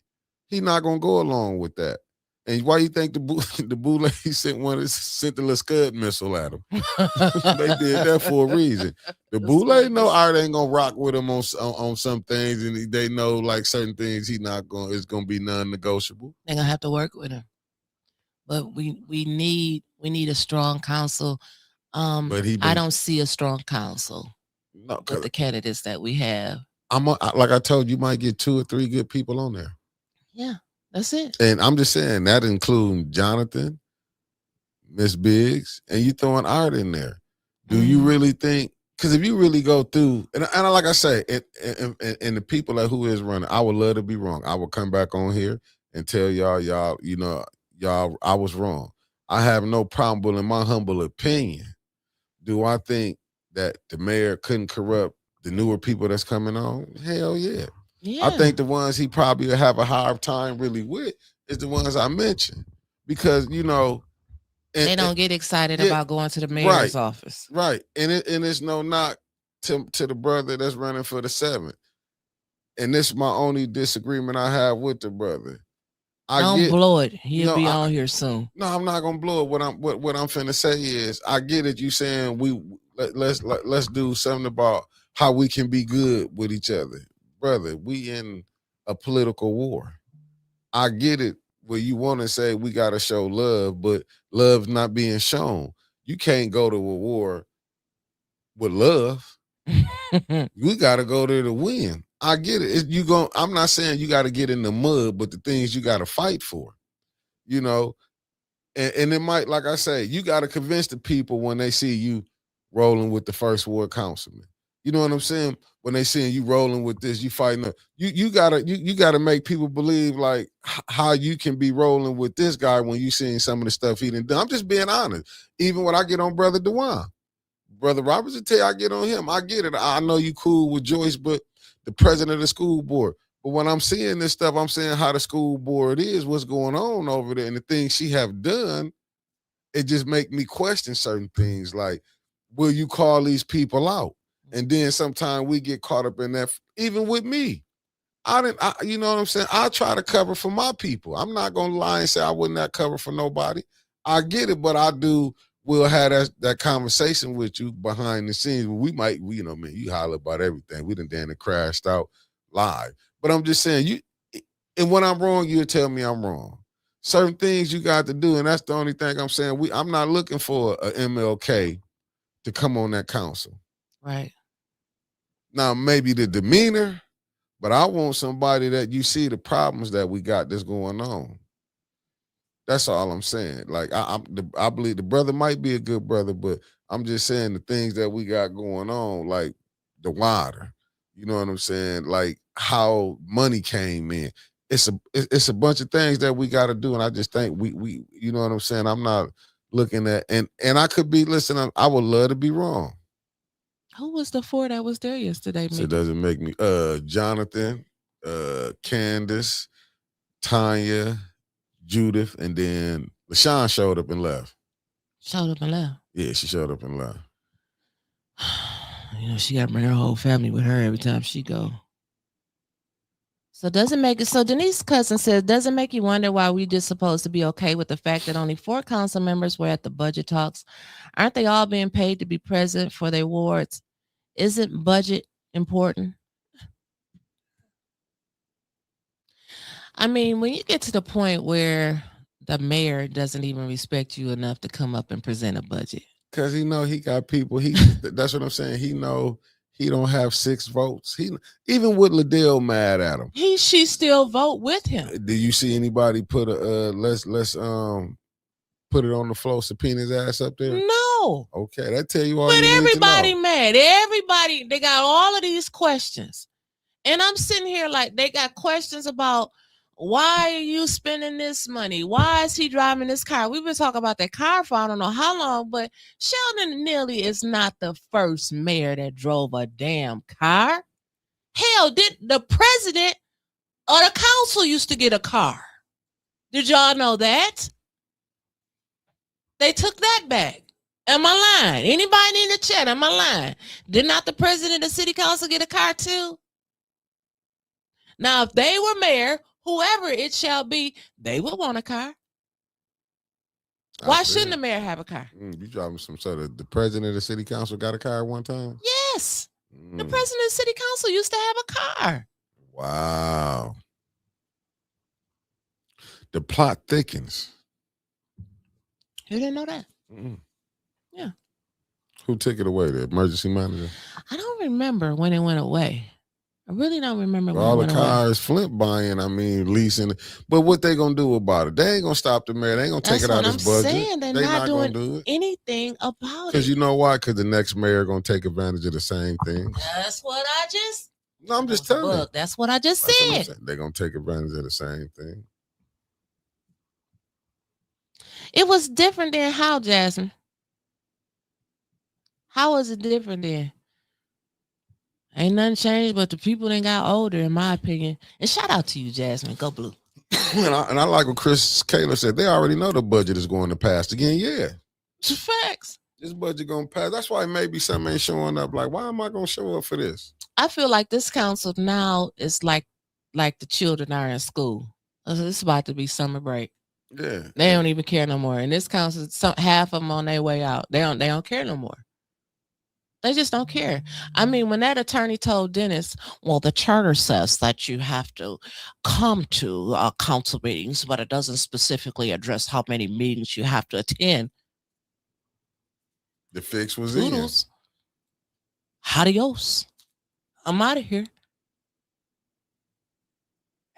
He not gonna go along with that. And why you think the Boule sent the little Scud missile at him? They did that for a reason. The Boule know Art ain't gonna rock with him on some things, and they know like certain things it's gonna be non-negotiable. They're gonna have to work with him. But we need a strong council. I don't see a strong council with the candidates that we have. Like I told you, might get 2 or 3 good people on there. Yeah, that's it. And I'm just saying that includes Jonathan, Miss Biggs, and you throwing Art in there. Do you really think? Because if you really go through, and like I say, and the people that who is running, I would love to be wrong. I will come back on here and tell y'all, you know, I was wrong. I have no problem, but in my humble opinion, do I think that the mayor couldn't corrupt the newer people that's coming on? Hell yeah. Yeah. I think the ones he probably will have a hard time really with is the ones I mentioned. Because, you know, they don't get excited about going to the mayor's office. Right. And it's no knock to the brother that's running for the 7th. And this is my only disagreement I have with the brother. Don't blow it. He'll be on here soon. No, I'm not gonna blow it. What I'm finna say is, I get it. You saying let's do something about how we can be good with each other, brother. We in a political war. I get it. Where you want to say we gotta show love, but love's not being shown. You can't go to a war with love. We gotta go there to win. I get it. I'm not saying you gotta get in the mud, but the things you gotta fight for. You know, and it might, like I say, you got to convince the people when they see you rolling with the first ward councilman. You know what I'm saying? When they seeing you rolling with this, you fighting. You gotta make people believe like how you can be rolling with this guy when you seeing some of the stuff he done done. I'm just being honest. Even when I get on Brother DeJuan, Brother Roberts will tell you I get on him. I get it. I know you cool with Joyce, but the president of the school board. But when I'm seeing this stuff, I'm saying how the school board is, what's going on over there, and the things she have done, it just make me question certain things. Like, will you call these people out? And then sometimes we get caught up in that, even with me. You know what I'm saying? I try to cover for my people. I'm not gonna lie and say I would not cover for nobody. I get it, but we'll have that conversation with you behind the scenes. We might, you know, man, you holler about everything. We done damn crashed out live. But I'm just saying, and when I'm wrong, you'll tell me I'm wrong. Certain things you got to do, and that's the only thing I'm saying. I'm not looking for a MLK to come on that council. Right. Now, maybe the demeanor, but I want somebody that you see the problems that we got that's going on. That's all I'm saying. Like, I believe the brother might be a good brother, but I'm just saying the things that we got going on, like the water. You know what I'm saying? Like how money came in. It's a bunch of things that we got to do, and I just think we you know what I'm saying. I'm not looking at and I could be listening. I would love to be wrong. Who was the 4 that was there yesterday? So it doesn't make me. Jonathan, Candace, Tanya, Judith, and then LaShawn showed up and left. Showed up and left. Yeah, she showed up and left. You know, she got to bring her whole family with her every time she go. So Denise's cousin says, doesn't make you wonder why we just supposed to be okay with the fact that only 4 council members were at the budget talks? Aren't they all being paid to be present for their wards? Isn't budget important? I mean, when you get to the point where the mayor doesn't even respect you enough to come up and present a budget, Cause he know he got people. That's what I'm saying. He know he don't have 6 votes. He even with Liddell mad at him. She still vote with him. Do you see anybody put a let's put it on the floor, subpoena his ass up there? No. Okay, that tell you all But you need to know. everybody mad. Everybody, they got all of these questions. And I'm sitting here like they got questions about why are you spending this money? Why is he driving this car? We've been talking about that car for I don't know how long, but Sheldon Neely is not the first mayor that drove a damn car. Hell, did the president or the council used to get a car? Did y'all know that? They took that back. Am I lying? Anybody in the chat? Am I lying? Did not the president of city council get a car too? Now, if they were mayor, whoever it shall be, they would want a car. Why shouldn't the mayor have a car? You driving some sort of the president of the city council got a car one time? Yes. The president of the city council used to have a car. Wow. The plot thickens. You didn't know that? Yeah. Who took it away? The emergency manager? I don't remember when it went away. I really don't remember when all it the went cars Flint buying, I mean, leasing. But what they gonna do about it? They ain't gonna stop the mayor. They ain't gonna take it out of his budget. That's what I'm saying. They're not doing gonna do it. anything about it. Because you know why? Because the next mayor gonna take advantage of the same thing. That's what I just. No, I'm just telling you. That's what I just said. They're gonna take advantage of the same thing. It was different than how, Jasmine? How was it different then? Ain't nothing changed, but the people that got older, in my opinion. And shout out to you, Jasmine. Go Blue. and I like what Chris Kaler said. They already know the budget is going to pass again. Yeah. It's facts. This budget gonna pass. That's why maybe something ain't showing up. Like, why am I gonna show up for this? I feel like this council now is like the children are in school. It's about to be summer break. Yeah. They don't even care no more. And this council, half of them on their way out. They don't care no more. They just don't care. I mean, when that attorney told Dennis, well, the charter says that you have to come to council meetings, but it doesn't specifically address how many meetings you have to attend. The fix was Toodles. Adios. I'm out of here.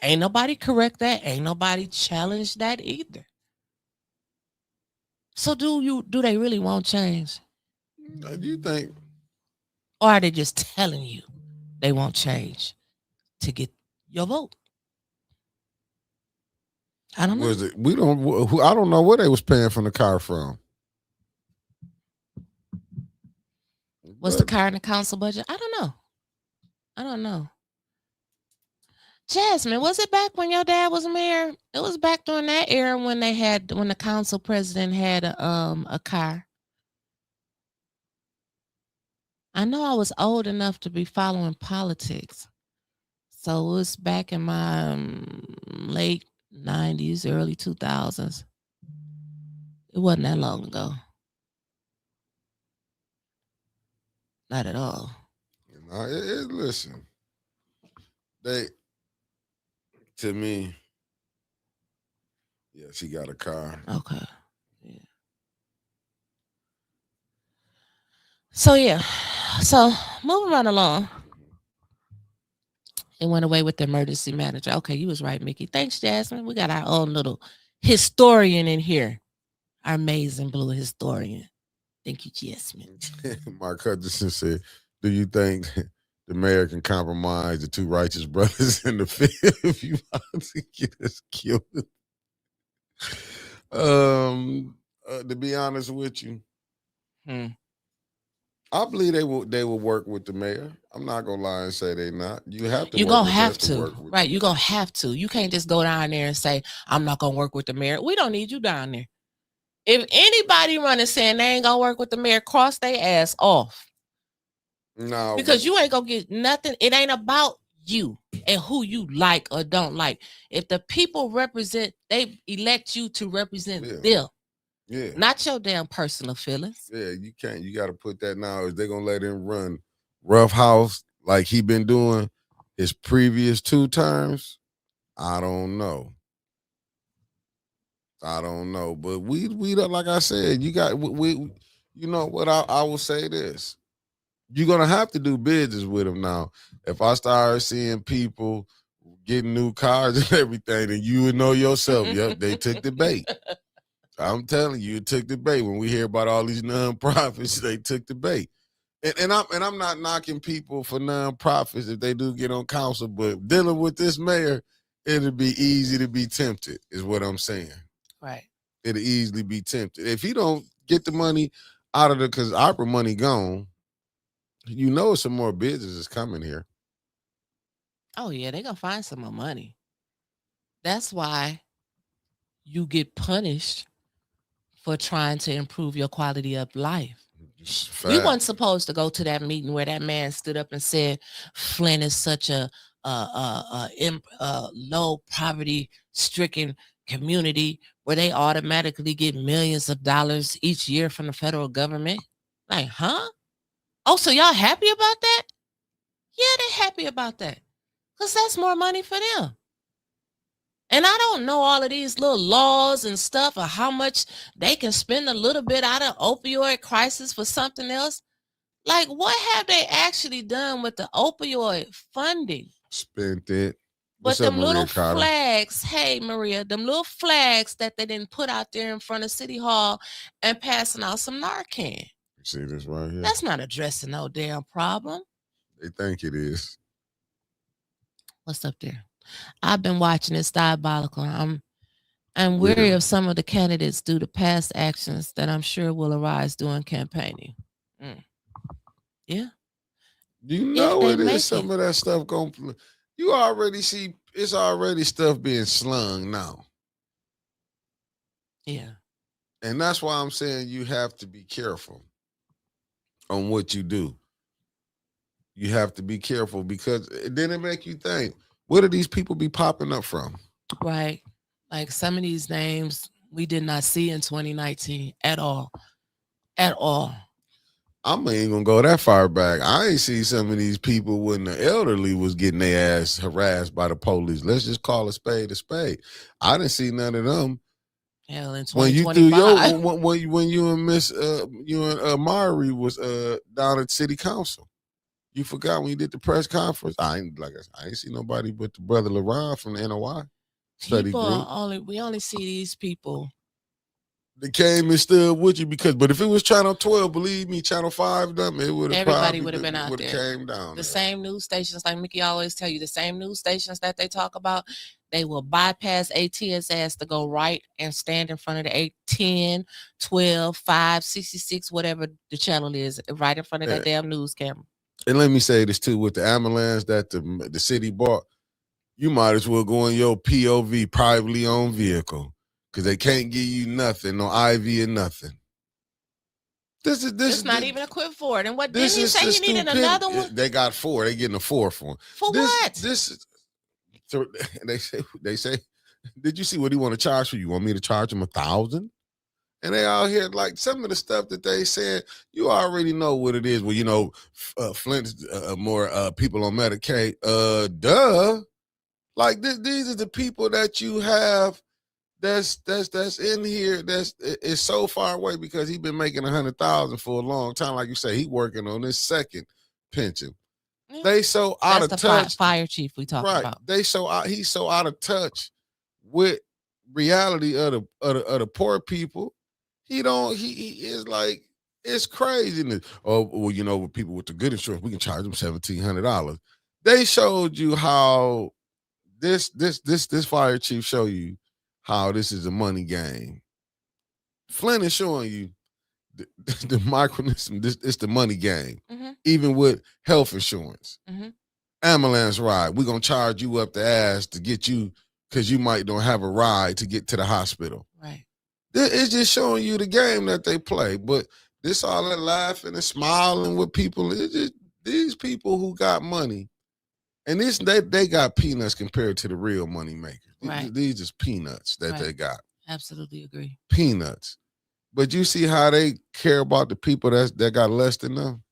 Ain't nobody correct that. Ain't nobody challenge that either. So do they really want change? Do you think? Or are they just telling you they won't change to get your vote? I don't know. Was it? I don't know where they was paying from the car from. Was the car in the council budget? I don't know. Jasmine, was it back when your dad was mayor? It was back during that era when the council president had a car. I know I was old enough to be following politics. So it was back in my late 90s, early 2000s. It wasn't that long ago. Not at all. Listen, to me, yes, he got a car. Okay. Yeah. So moving right along. It went away with the emergency manager. Okay, you was right, Mickey. Thanks, Jasmine. We got our own little historian in here. Our amazing blue historian. Thank you, Jasmine. Mark Hutchinson said, do you think the mayor can compromise the two righteous brothers in the field if you want to get us killed? To be honest with you, I believe they will work with the mayor. I'm not gonna lie and say they not. You have to. You're gonna have to, right? You're gonna have to. You can't just go down there and say, "I'm not gonna work with the mayor." We don't need you down there. If anybody running saying they ain't gonna work with the mayor, cross their ass off. No, because you ain't gonna get nothing. It ain't about you and who you like or don't like. If the people represent, they elect you to represent them. Yeah. Not your damn personal feelings. Yeah, you can't. You got to put that now. Is they gonna let him run rough house like he been doing his previous 2 terms? I don't know. But we like I said, you got we you know what? I will say this. You're gonna have to do business with them now. If I start seeing people getting new cars and everything, then you would know yourself. Yep, they took the bait. I'm telling you, it took the bait. When we hear about all these nonprofits, they took the bait. And I'm not knocking people for nonprofits if they do get on council, but dealing with this mayor, it'll be easy to be tempted, is what I'm saying. Right. It'll easily be tempted. If he don't get the money out of because opera money gone, you know some more business is coming here. Oh yeah, they're gonna find some more money. That's why you get punished for trying to improve your quality of life. We weren't supposed to go to that meeting where that man stood up and said Flint is such a low poverty stricken community where they automatically get millions of dollars each year from the federal government. Like, huh? Oh, so y'all happy about that? Yeah, they're happy about that because that's more money for them. And I don't know all of these little laws and stuff or how much they can spend a little bit out of opioid crisis for something else. Like, what have they actually done with the opioid funding? Spent it. But them little flags, hey, Maria, them little flags that they didn't put out there in front of City Hall and passing out some Narcan. You see this right here? That's not addressing no damn problem. They think it is. What's up there? I've been watching. It's diabolical. I'm weary of some of the candidates due to past actions that I'm sure will arise during campaigning. Yeah. You know it is some of that stuff going. You already see it's already stuff being slung now. Yeah. And that's why I'm saying you have to be careful on what you do. You have to be careful because then it make you think, where do these people be popping up from? Right. Like some of these names we did not see in 2019 at all. At all. I'm ain't gonna go that far back. I ain't see some of these people when the elderly was getting their ass harassed by the police. Let's just call a spade a spade. I didn't see none of them. Hell, in 2025. When you threw your when you and Miss you and Mari was down at City Council, you forgot when you did the press conference. I ain't see nobody but the brother LaRon from the NOI study group. We only see these people. They came and stood with you but if it was Channel 12, believe me, Channel 5, them, it would have everybody would have been out there. Came down. The same news stations, like Mickey always tell you, the same news stations that they talk about, they will bypass ATSS to go right and stand in front of the 810, 12, 5, 66, whatever the channel is, right in front of that damn news camera. And let me say this too, with the ambulance that the city bought, you might as well go in your POV, privately owned vehicle, because they can't give you nothing, no IV or nothing. This is not even equipped for it. And what didn't he say he needed another one? They got 4. They getting a 4th one. For what? They say, did you see what he want to charge for? You want me to charge him 1,000? And they out here like some of the stuff that they said. You already know what it is. Well, you know, Flint's more people on Medicaid. Duh. Like these are the people that you have. That's in here. It's so far away because he's been making 100,000 for a long time. Like you say, he working on this second pension. Yeah. They so out of touch. Fire chief we talking about. He's so out of touch with reality of the poor people. He is like, it's crazy. Oh, well, you know, with people with the good insurance, we can charge them $1,700. They showed you how this fire chief show you how this is a money game. Flint is showing you the micronism. It's the money game. Mm-hmm. Even with health insurance, ambulance ride, we're gonna charge you up the ass to get you because you might don't have a ride to get to the hospital. Right. It's just showing you the game that they play. But this all that laughing and smiling with people. It's just these people who got money, and they got peanuts compared to the real money makers. Right. These just peanuts that they got. Absolutely agree. Peanuts. But you see how they care about the people that got less than them.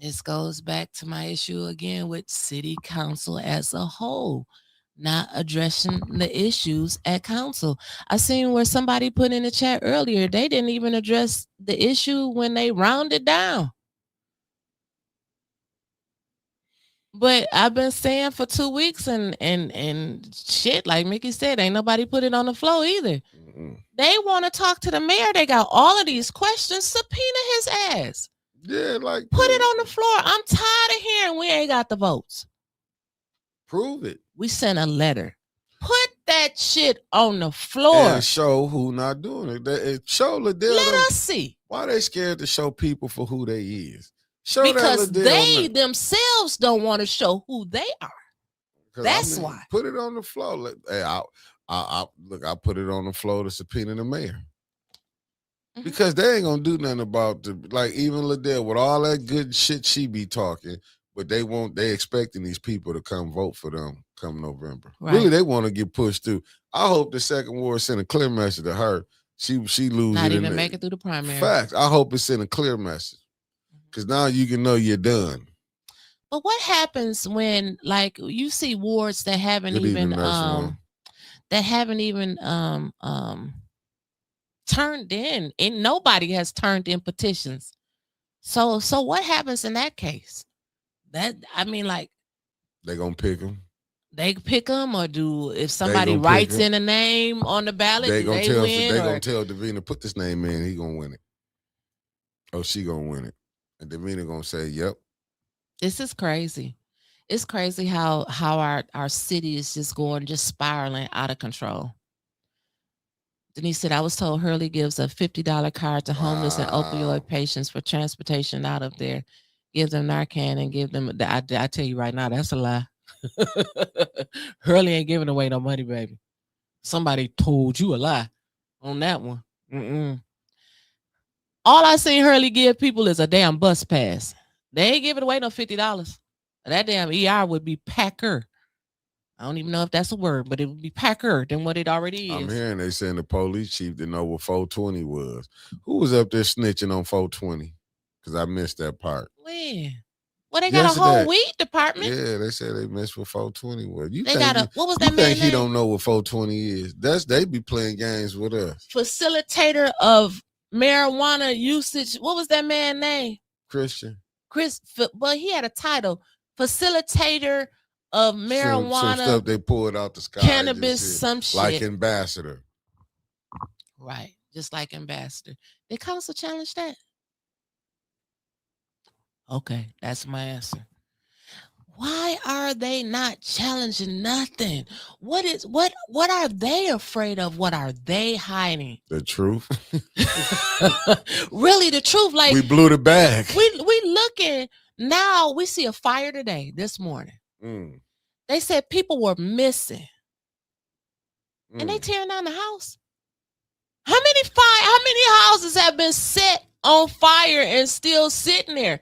This goes back to my issue again with city council as a whole. not addressing the issues at council. I seen where somebody put in the chat earlier, they didn't even address the issue when they rounded down. But I've been saying for 2 weeks and shit, like Mickey said, ain't nobody put it on the floor either. They want to talk to the mayor. They got all of these questions. Subpoena his ass. Yeah, like put it on the floor. I'm tired of hearing we ain't got the votes. Prove it. We sent a letter. Put that shit on the floor. And show who not doing it. Show Liddell. Let us see. Why they scared to show people for who they is? Show because that they themselves don't want to show who they are. That's why. Put it on the floor. Hey, I put it on the floor to subpoena the mayor. Because they ain't gonna do nothing about even Liddell with all that good shit she be talking, but they expecting these people to come vote for them come November. Right. Really, they want to get pushed through. I hope the second ward sent a clear message to her. She loses. Not even make it through the primary. Facts. I hope it sent a clear message. Because now you can know you're done. But what happens when you see wards that haven't even turned in, and nobody has turned in petitions. So what happens in that case? They're gonna pick them. They pick them, or if somebody writes in a name on the ballot, they gonna tell Davina, put this name in, he gonna win it. Oh, she gonna win it. And Davina gonna say, yep. This is crazy. It's crazy how our city is just spiraling out of control. Denise said, I was told Hurley gives a $50 card to homeless and opioid patients for transportation out of there. Give them Narcan and give them, I tell you right now, that's a lie. Hurley ain't giving away no money, baby. Somebody told you a lie on that one. All I seen Hurley give people is a damn bus pass. They ain't giving away no $50. That damn ER would be packer. I don't even know if that's a word, but it would be packer than what it already is. I'm hearing they saying the police chief didn't know what 420 was. Who was up there snitching on 420? Because I missed that part. When? Well, they got a whole weed department. Yeah, they said they messed with 420. Well, what was that man think he don't know what 420 is? They be playing games with us. Facilitator of marijuana usage. What was that man's name? Christian. Well, he had a title. Facilitator of marijuana. Some stuff they pulled out the sky. Cannabis, some shit. Like ambassador. Right. Just like ambassador. Did council challenge that? Okay, that's my answer. Why are they not challenging nothing? What are they afraid of? What are they hiding? The truth. Really, the truth. Like, we blew the bag. We looking now. We see a fire today, this morning. They said people were missing, and they tearing down the house. How many houses have been set on fire and still sitting there?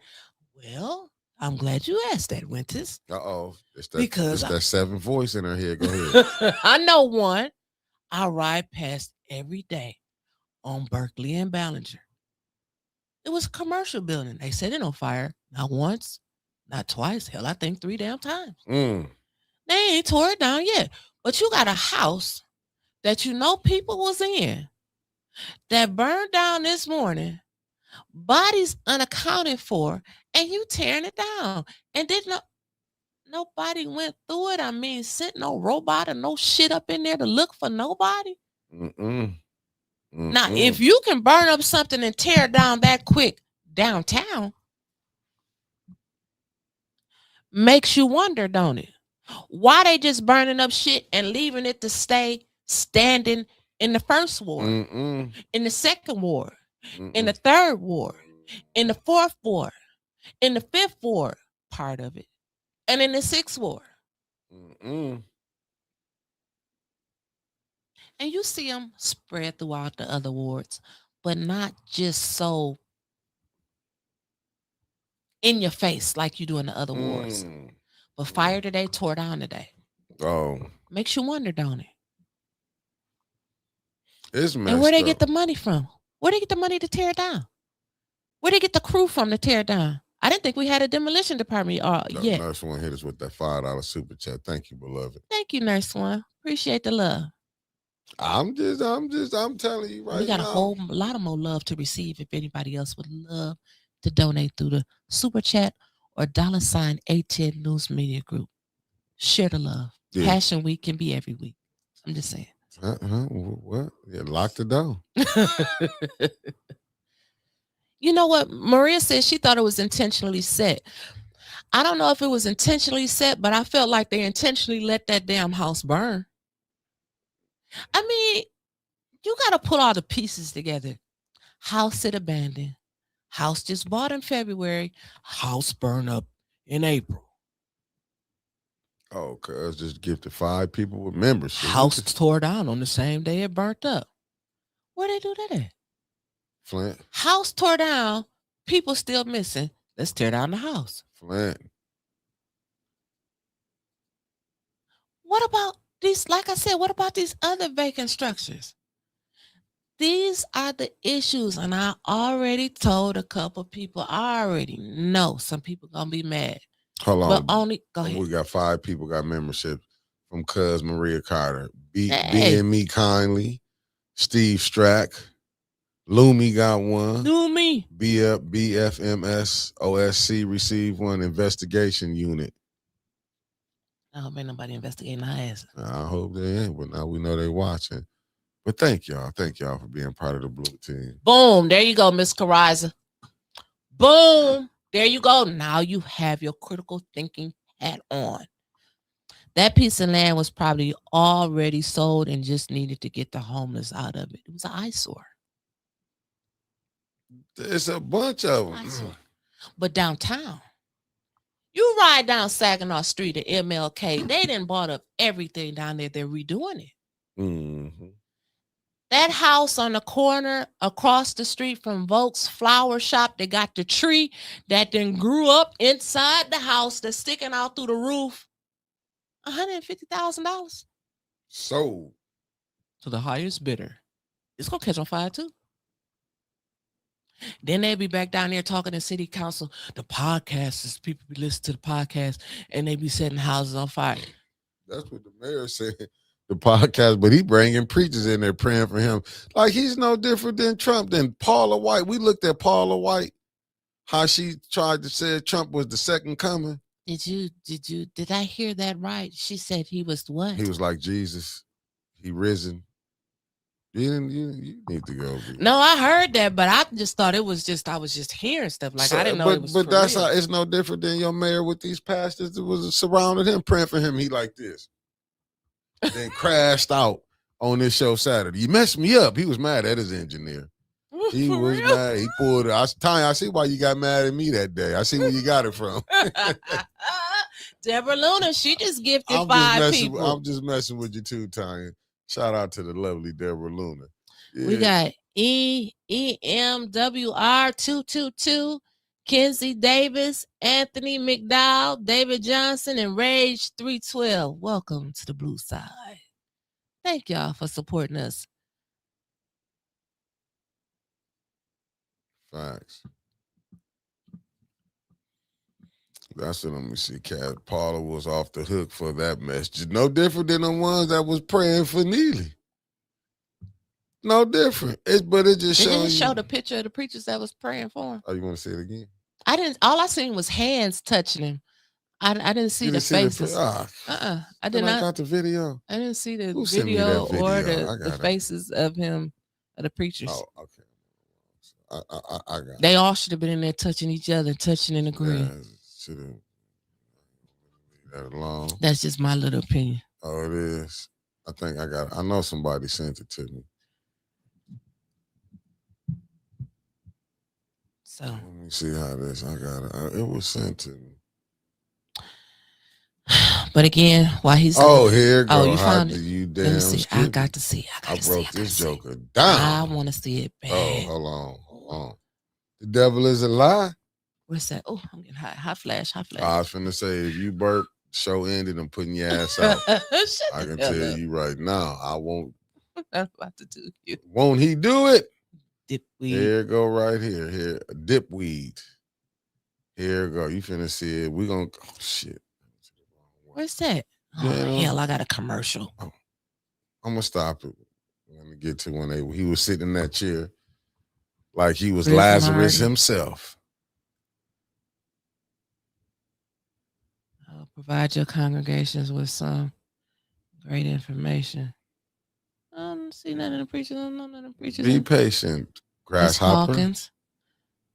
Well, I'm glad you asked that, Winters. It's that seventh voice in her head. Go ahead. I know one. I ride past every day on Berkeley and Ballinger. It was a commercial building. They set it on fire not once, not twice. Hell, I think 3 damn times. They ain't tore it down yet. But you got a house that people was in that burned down this morning, bodies unaccounted for, and you tearing it down. And nobody went through it. I mean, sent no robot or no shit up in there to look for nobody. Now, if you can burn up something and tear it down that quick downtown, makes you wonder, don't it? Why they just burning up shit and leaving it to stay standing in the first ward, in the second ward, in the third ward, in the fourth ward, in the fifth ward, part of it, and in the sixth ward. And you see them spread throughout the other wards, but not just so in your face like you do in the other wards. But fire today, tore down today. Makes you wonder, don't it? It's messed and where they up. get the money from? Where they get the money to tear it down? Where they get the crew from to tear it down? I didn't think we had a demolition department yet. Nurse One hit us with that $5 super chat. Thank you, beloved. Thank you, Nurse One. Appreciate the love. I'm telling you right now. We got a whole lot of more love to receive if anybody else would love to donate through the super chat or $810 News Media Group. Share the love. Yeah. Passion Week can be every week. I'm just saying. What? Yeah, lock the door. You know what? Maria said she thought it was intentionally set. I don't know if it was intentionally set, but I felt like they intentionally let that damn house burn. I mean, you got to put all the pieces together. House sit abandoned. House just bought in February. House burn up in April. Oh, cuz just gifted 5 people with membership. House tore down on the same day it burnt up. Where they do that at? Flint. House tore down. People still missing. Let's tear down the house. Flint. What about these? Like I said, what about these other vacant structures? These are the issues, and I already told a couple people. I already know some people gonna be mad. Hold on. But go ahead. We got 5 people got membership from Cuz Maria Carter. Being Me Kindly, Steve Strack, Loomy got one. Loomy. BFMS OSC received one. Investigation Unit. I hope ain't nobody investigating my ass. I hope they ain't, but now we know they watching. But thank y'all. Thank y'all for being part of the blue team. Boom. There you go, Miss Kariza. Boom. There you go. Now you have your critical thinking hat on. That piece of land was probably already sold and just needed to get the homeless out of it. It was an eyesore. There's a bunch of them. But downtown, you ride down Saginaw Street at MLK, they done bought up everything down there. They're redoing it. Mm-hmm. That house on the corner across the street from Volk's Flower Shop, they got the tree that then grew up inside the house that's sticking out through the roof. $150,000. Sold to the highest bidder. It's going to catch on fire too. Then they'll be back down there talking to city council. The podcasters, people be listening to the podcast and they be setting houses on fire. That's what the mayor said. The podcast, but he bringing preachers in there praying for him. Like he's no different than Trump, than Paula White. We looked at Paula White, how she tried to say Trump was the second coming. Did I hear that right? She said he was what? He was like Jesus. He risen. You need to go. No, I heard that, but I just thought it was just, I was just hearing stuff. Like I didn't know it was But that's real. how it's no different than your mayor with these pastors that was surrounding him, praying for him. He like this. Then crashed out on this show Saturday. You messed me up. He was mad at his engineer. He was mad. He pulled it. I see why you got mad at me that day. I see where you got it from. Deborah Luna, she just gifted 5 people. I'm just messing with you too, Tanya. Shout out to the lovely Deborah Luna. Yeah. We got EMWR222, Kenzie Davis, Anthony McDowell, David Johnson, and Rage 312. Welcome to the blue side. Thank y'all for supporting us. Facts. That's what let me see. Cat Paula was off the hook for that message. No different than the ones that was praying for Neely. No different. But it just They shows. didn't show the picture of the preachers that was praying for him. Oh, you want to see it again? I didn't. All I seen was hands touching him. I didn't see the faces. I did not. I got the video. I didn't see the Who sent me that video or video? the faces of him, of the preachers. Oh, okay. I got it. They all should have been in there touching each other, touching and agreeing. Yeah, should have leave that alone. That's just my little opinion. Oh, it is. I think I got it. I know somebody sent it to me. So let me see how this. I got it. It was sent to me. But again, why he's here it goes. You found it. You Let damn me see. I got to see. I broke this joker down. I want to see it bad. Oh, hold on. The devil is a lie. What's that? Oh, I'm getting hot. Hot flash. I was finna say, if you burp, show ended, I'm putting your ass out. I can tell you right now, I won't. I'm about to do you. Won't he do it? Dipweed. Here go right here. Dipweed. Here you go. You finna see it. We gonna shit. Where's that? Oh, Yeah, hell, I got a commercial. I'm gonna stop it. When we get to when he was sitting in that chair like he was Lazarus himself. I'll provide your congregations with some great information. I don't see none of the preachers. I don't know none of the preachers. Be patient, That's grasshopper. Hawkins.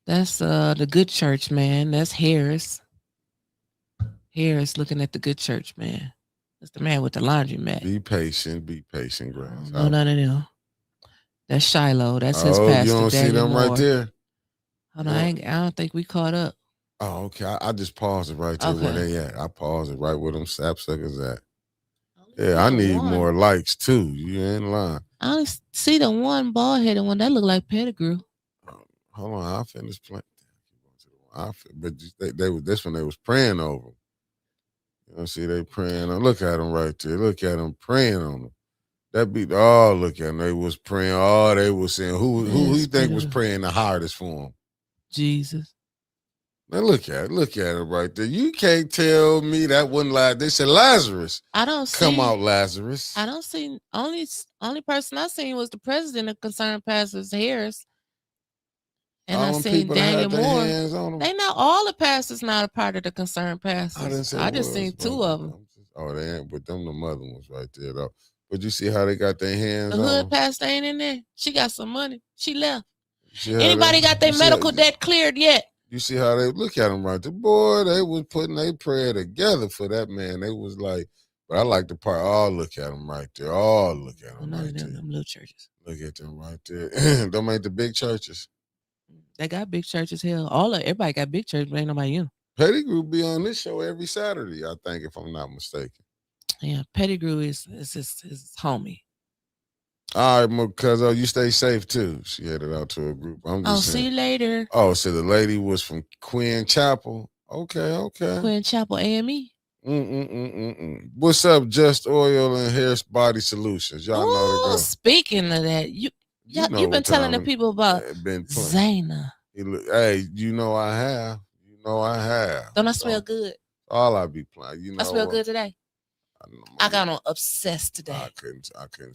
That's the good church man. That's Harris. Harris looking at the good church man. That's the man with the laundromat. Be patient, grasshopper. No, none of them. That's Shiloh. That's his pastor. pastor. You don't Daniel see them Moore. right there? Hold on, I don't think we caught up. Oh, okay. I just paused it right there where they at. I paused it right where them sapsuckers at. Yeah, I need more likes too. You ain't lying. I only see the one bald-headed one. That look like Pettigrew. Hold on, I'll finish playing. But they was this one they was praying over. You know, see they praying on. Look at them right there. Look at them praying on them. That be look at them. They was praying. Oh, they was saying who you think was praying the hardest for them? Jesus. Now look at it right there. You can't tell me that wasn't like they said Lazarus. I don't come out Lazarus. I don't see only person I seen was the president of Concerned Pastors Harris. And I seen Daniel Moore. They not all the pastors not a part of the Concerned Pastors. I just seen two of them. They ain't, but them the mother ones right there though. But you see how they got their hands the on hood them? pastor ain't in there. She got some money. She left. Anybody got their medical debt cleared yet? You see how they look at them right there? Boy, they was putting their prayer together for that man. They was like, but I like the part. Oh, look at them right there. Oh, look at them right there. Them little churches. Look at them right there. Them ain't the big churches. They got big churches. Hell, everybody got big churches, but ain't nobody in. Pettigrew be on this show every Saturday, I think, if I'm not mistaken. Yeah, Pettigrew is his homie. All right, because you stay safe too. She headed out to a group. I'm just saying. See you later. Oh, so the lady was from Quinn Chapel. Okay. Quinn Chapel AME. What's up, Just Oil and Hair Body Solutions? Y'all know the girl. Speaking of that, you've been telling the people about Zayna. Hey, you know I have. Don't I smell good? All I be playing. You know, I smell good today. I got on obsessed today. I couldn't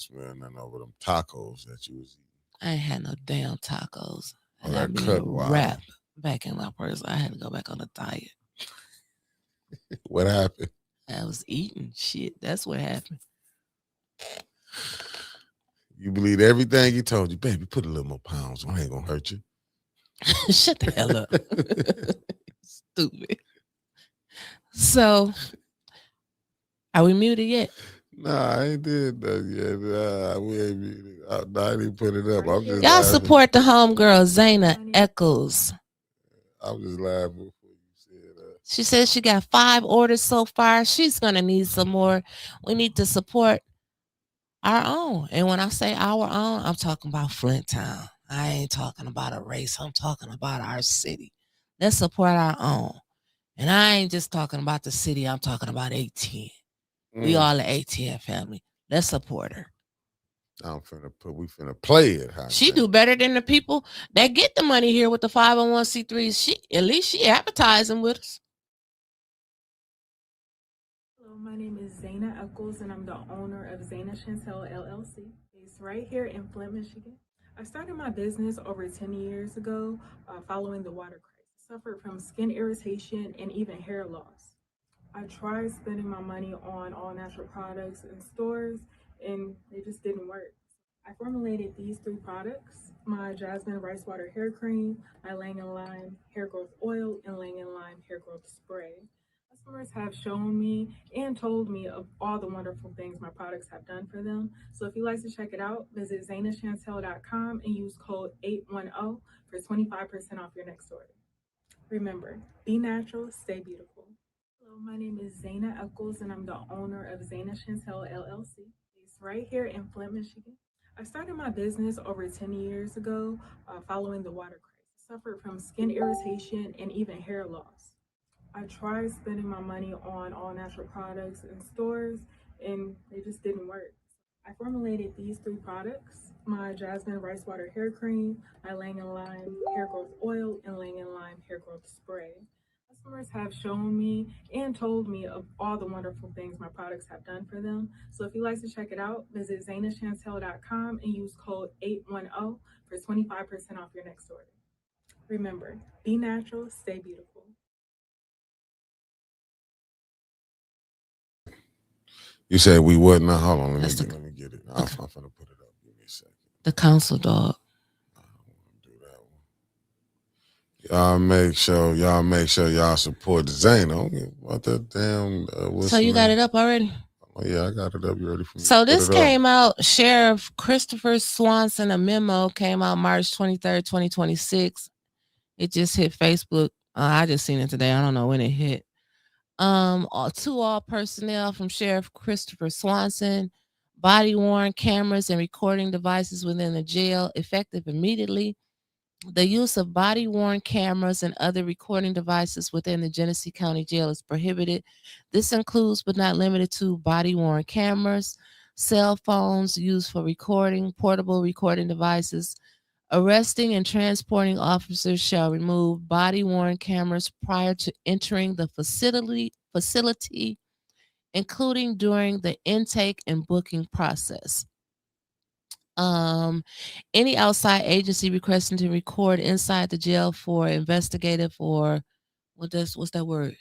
smell nothing over them tacos that you was eating. I ain't had no damn tacos. I that got me a wrap back in my purse. I had to go back on a diet. What happened? I was eating shit. That's what happened. You believe everything he told you, baby. Put a little more pounds on. I ain't gonna hurt you. Shut the hell up. Stupid. So, are we muted yet? Nah, I ain't did that yet. We ain't muted. I didn't put it up. I'm just Y'all laughing. support the homegirl, Zayna Eccles. I'm just laughing before you said that. She says she got 5 orders so far. She's going to need some more. We need to support our own. And when I say our own, I'm talking about Flint Town. I ain't talking about a race. I'm talking about our city. Let's support our own. And I ain't just talking about the city. I'm talking about ATN. We all the ATN family. Let's support her. We finna play it. She do better than the people that get the money here with the 501c3s. At least she advertising with us. Hello, my name is Zayna Eccles, and I'm the owner of Zayna Chantel LLC, based right here in Flint, Michigan. I started my business over 10 years ago following the water crisis. I suffered from skin irritation and even hair loss. I tried spending my money on all natural products in stores, and they just didn't work. I formulated these 3 products: my Jasmine Rice Water Hair Cream, my Lang & Lime Hair Growth Oil, and Lang & Lime Hair Growth Spray. Customers have shown me and told me of all the wonderful things my products have done for them. So if you'd like to check it out, visit ZaynaChantel.com and use code 810 for 25% off your next order. Remember, be natural, stay beautiful. Hello, my name is Zayna Eccles, and I'm the owner of Zayna Chantel LLC, based right here in Flint, Michigan. I started my business over 10 years ago following the water crisis. I suffered from skin irritation and even hair loss. I tried spending my money on all natural products in stores, and they just didn't work. I formulated these 3 products: my Jasmine Rice Water Hair Cream, my Lang & Lime Hair Growth Oil, and Lang & Lime Hair Growth Spray. Customers have shown me and told me of all the wonderful things my products have done for them. So if you'd like to check it out, visit zanachantel.com and use code 810 for 25% off your next order. Remember, be natural, stay beautiful. You said we would not. Hold on, let me get it. I'm finna put it up. Give me a second. The council dog. Y'all make sure y'all support Zano. What the damn? So you got it up already? Oh yeah, I got it up. You ready for me? So this came out. Sheriff Christopher Swanson, a memo came out March 23rd, 2026. It just hit Facebook. I just seen it today. I don't know when it hit. To all personnel from Sheriff Christopher Swanson, body-worn cameras and recording devices within the jail, effective immediately. The use of body-worn cameras and other recording devices within the Genesee County Jail is prohibited. This includes, but not limited to, body-worn cameras, cell phones used for recording, portable recording devices. Arresting and transporting officers shall remove body-worn cameras prior to entering the facility, including during the intake and booking process. Any outside agency requesting to record inside the jail for investigative or what's that word?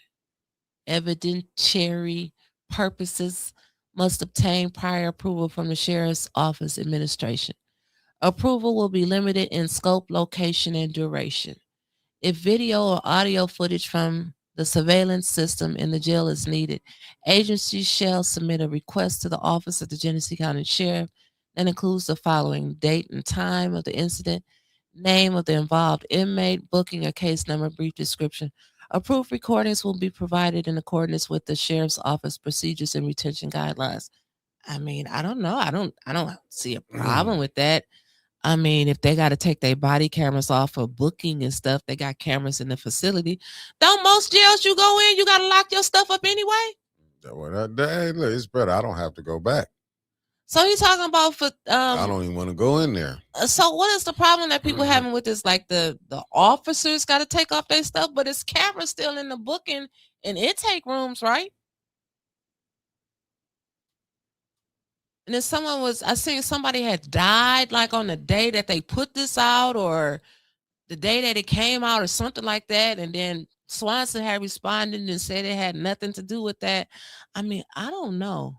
Evidentiary purposes must obtain prior approval from the Sheriff's Office administration. Approval will be limited in scope, location, and duration. If video or audio footage from the surveillance system in the jail is needed, agencies shall submit a request to the Office of the Genesee County Sheriff that includes the following: date and time of the incident, name of the involved inmate, booking a case number, brief description. Approved recordings will be provided in accordance with the Sheriff's Office procedures and retention guidelines. I mean, I don't know. I don't see a problem with that. I mean, if they got to take their body cameras off for booking and stuff, they got cameras in the facility. Don't most jails you go in, you got to lock your stuff up anyway? Hey, look, it's better. I don't have to go back. So he's talking about for I don't even want to go in there. So what is the problem that people having with this? Like the officers got to take off their stuff, but it's cameras still in the booking and intake rooms, right? And then I seen somebody had died like on the day that they put this out or the day that it came out or something like that. And then Swanson had responded and said it had nothing to do with that. I mean, I don't know.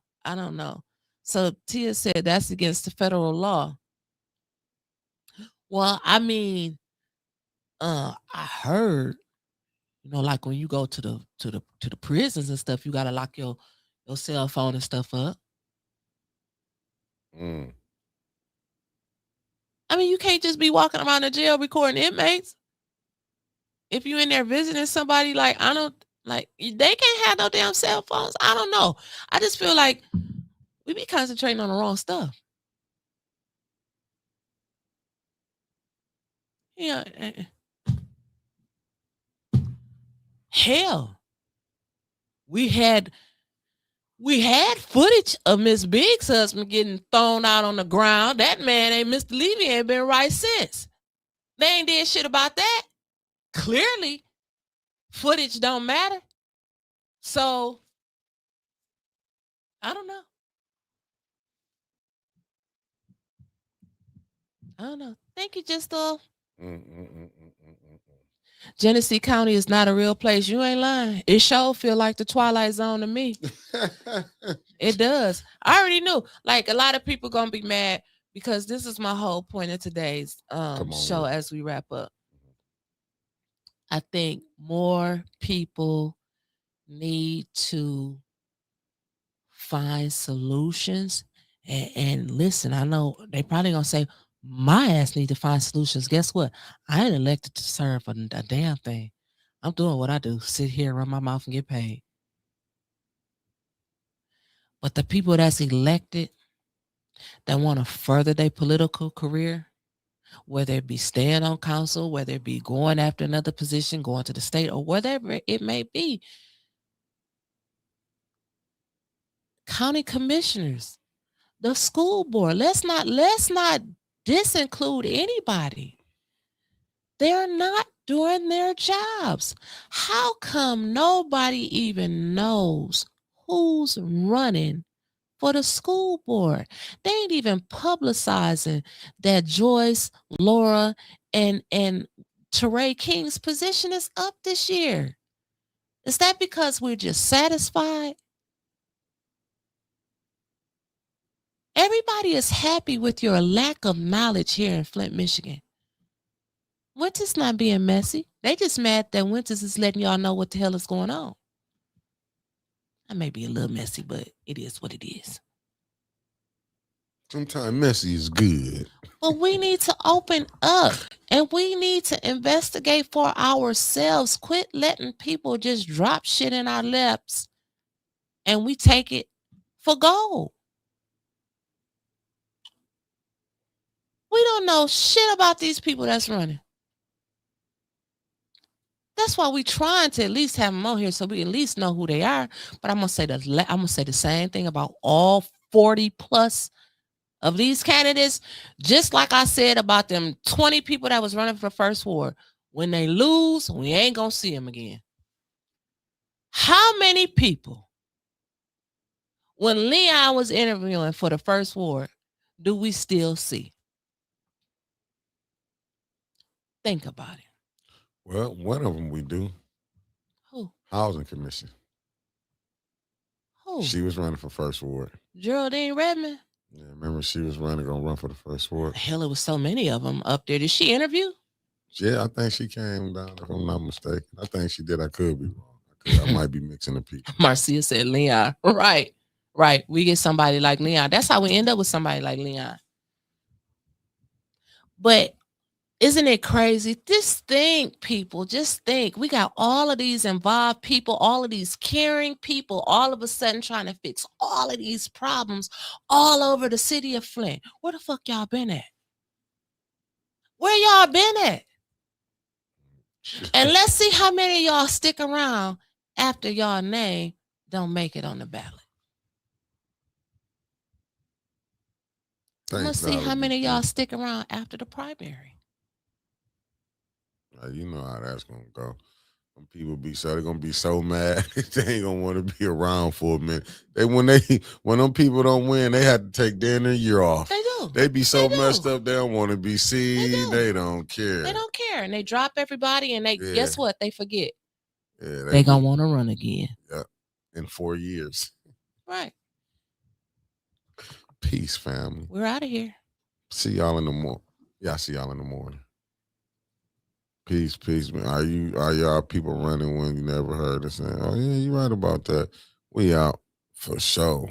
So Tia said that's against the federal law. Well, I mean, I heard, like when you go to the prisons and stuff, you gotta lock your cell phone and stuff up. I mean, you can't just be walking around the jail recording inmates. If you're in there visiting somebody, they can't have no damn cell phones. I don't know. I just feel like we be concentrating on the wrong stuff. Yeah. Hell, we had footage of Miss Big's husband getting thrown out on the ground. That man Mr. Levy ain't been right since. They ain't did shit about that. Clearly, footage don't matter. So, I don't know. Thank you, Justal. Genesee County is not a real place. You ain't lying. It sure feel like the Twilight Zone to me. It does. I already knew. Like, a lot of people gonna be mad because this is my whole point of today's show as we wrap up. I think more people need to find solutions and listen. I know they probably gonna say my ass need to find solutions. Guess what? I ain't elected to serve a damn thing. I'm doing what I do. Sit here, run my mouth, and get paid. But the people that's elected that want to further their political career, whether it be staying on council, whether it be going after another position, going to the state, or whatever it may be, county commissioners, the school board, let's not disinclude anybody. They're not doing their jobs. How come nobody even knows who's running for the school board? They ain't even publicizing that Joyce, Laura, and Teray King's position is up this year. Is that because we're just satisfied? Everybody is happy with your lack of knowledge here in Flint, Michigan. Winters not being messy. They just mad that Winters is letting y'all know what the hell is going on. I may be a little messy, but it is what it is. Sometimes messy is good. But we need to open up and we need to investigate for ourselves. Quit letting people just drop shit in our laps and we take it for gold. We don't know shit about these people that's running. That's why we trying to at least have them on here so we at least know who they are. But I'm gonna say the same thing about all 40 plus of these candidates, just like I said about them 20 people that was running for the first ward. When they lose, we ain't gonna see them again. How many people, when Leon was interviewing for the first ward, do we still see? Think about it. Well, one of them we do. Who? Housing Commission. Who? She was running for first ward. Geraldine Redmond? Yeah, remember she was gonna run for the first ward. Hell, it was so many of them up there. Did she interview? Yeah, I think she came down, if I'm not mistaken. I think she did. I could be wrong. I might be mixing the people. Marcia said Leon. Right. We get somebody like Leon. That's how we end up with somebody like Leon. But isn't it crazy? Just think, people. Just think. We got all of these involved people, all of these caring people, all of a sudden trying to fix all of these problems all over the city of Flint. Where the fuck y'all been at? Where y'all been at? And let's see how many of y'all stick around after y'all name don't make it on the ballot. Let's see how many of y'all stick around after the primary. You know how that's gonna go. When people they're gonna be so mad they ain't gonna want to be around for a minute. When them people don't win, they have to take their year off. They do. They be so messed up they don't want to be seen. They don't care. They don't care, and they drop everybody, and guess what? They forget. Yeah, they gonna want to run again. Yeah, in 4 years. Right. Peace, family. We're out of here. See y'all in the morning. Yeah, I see y'all in the morning. Peace, man. Are y'all people running when you never heard us saying, oh yeah, you right about that? We out for sure.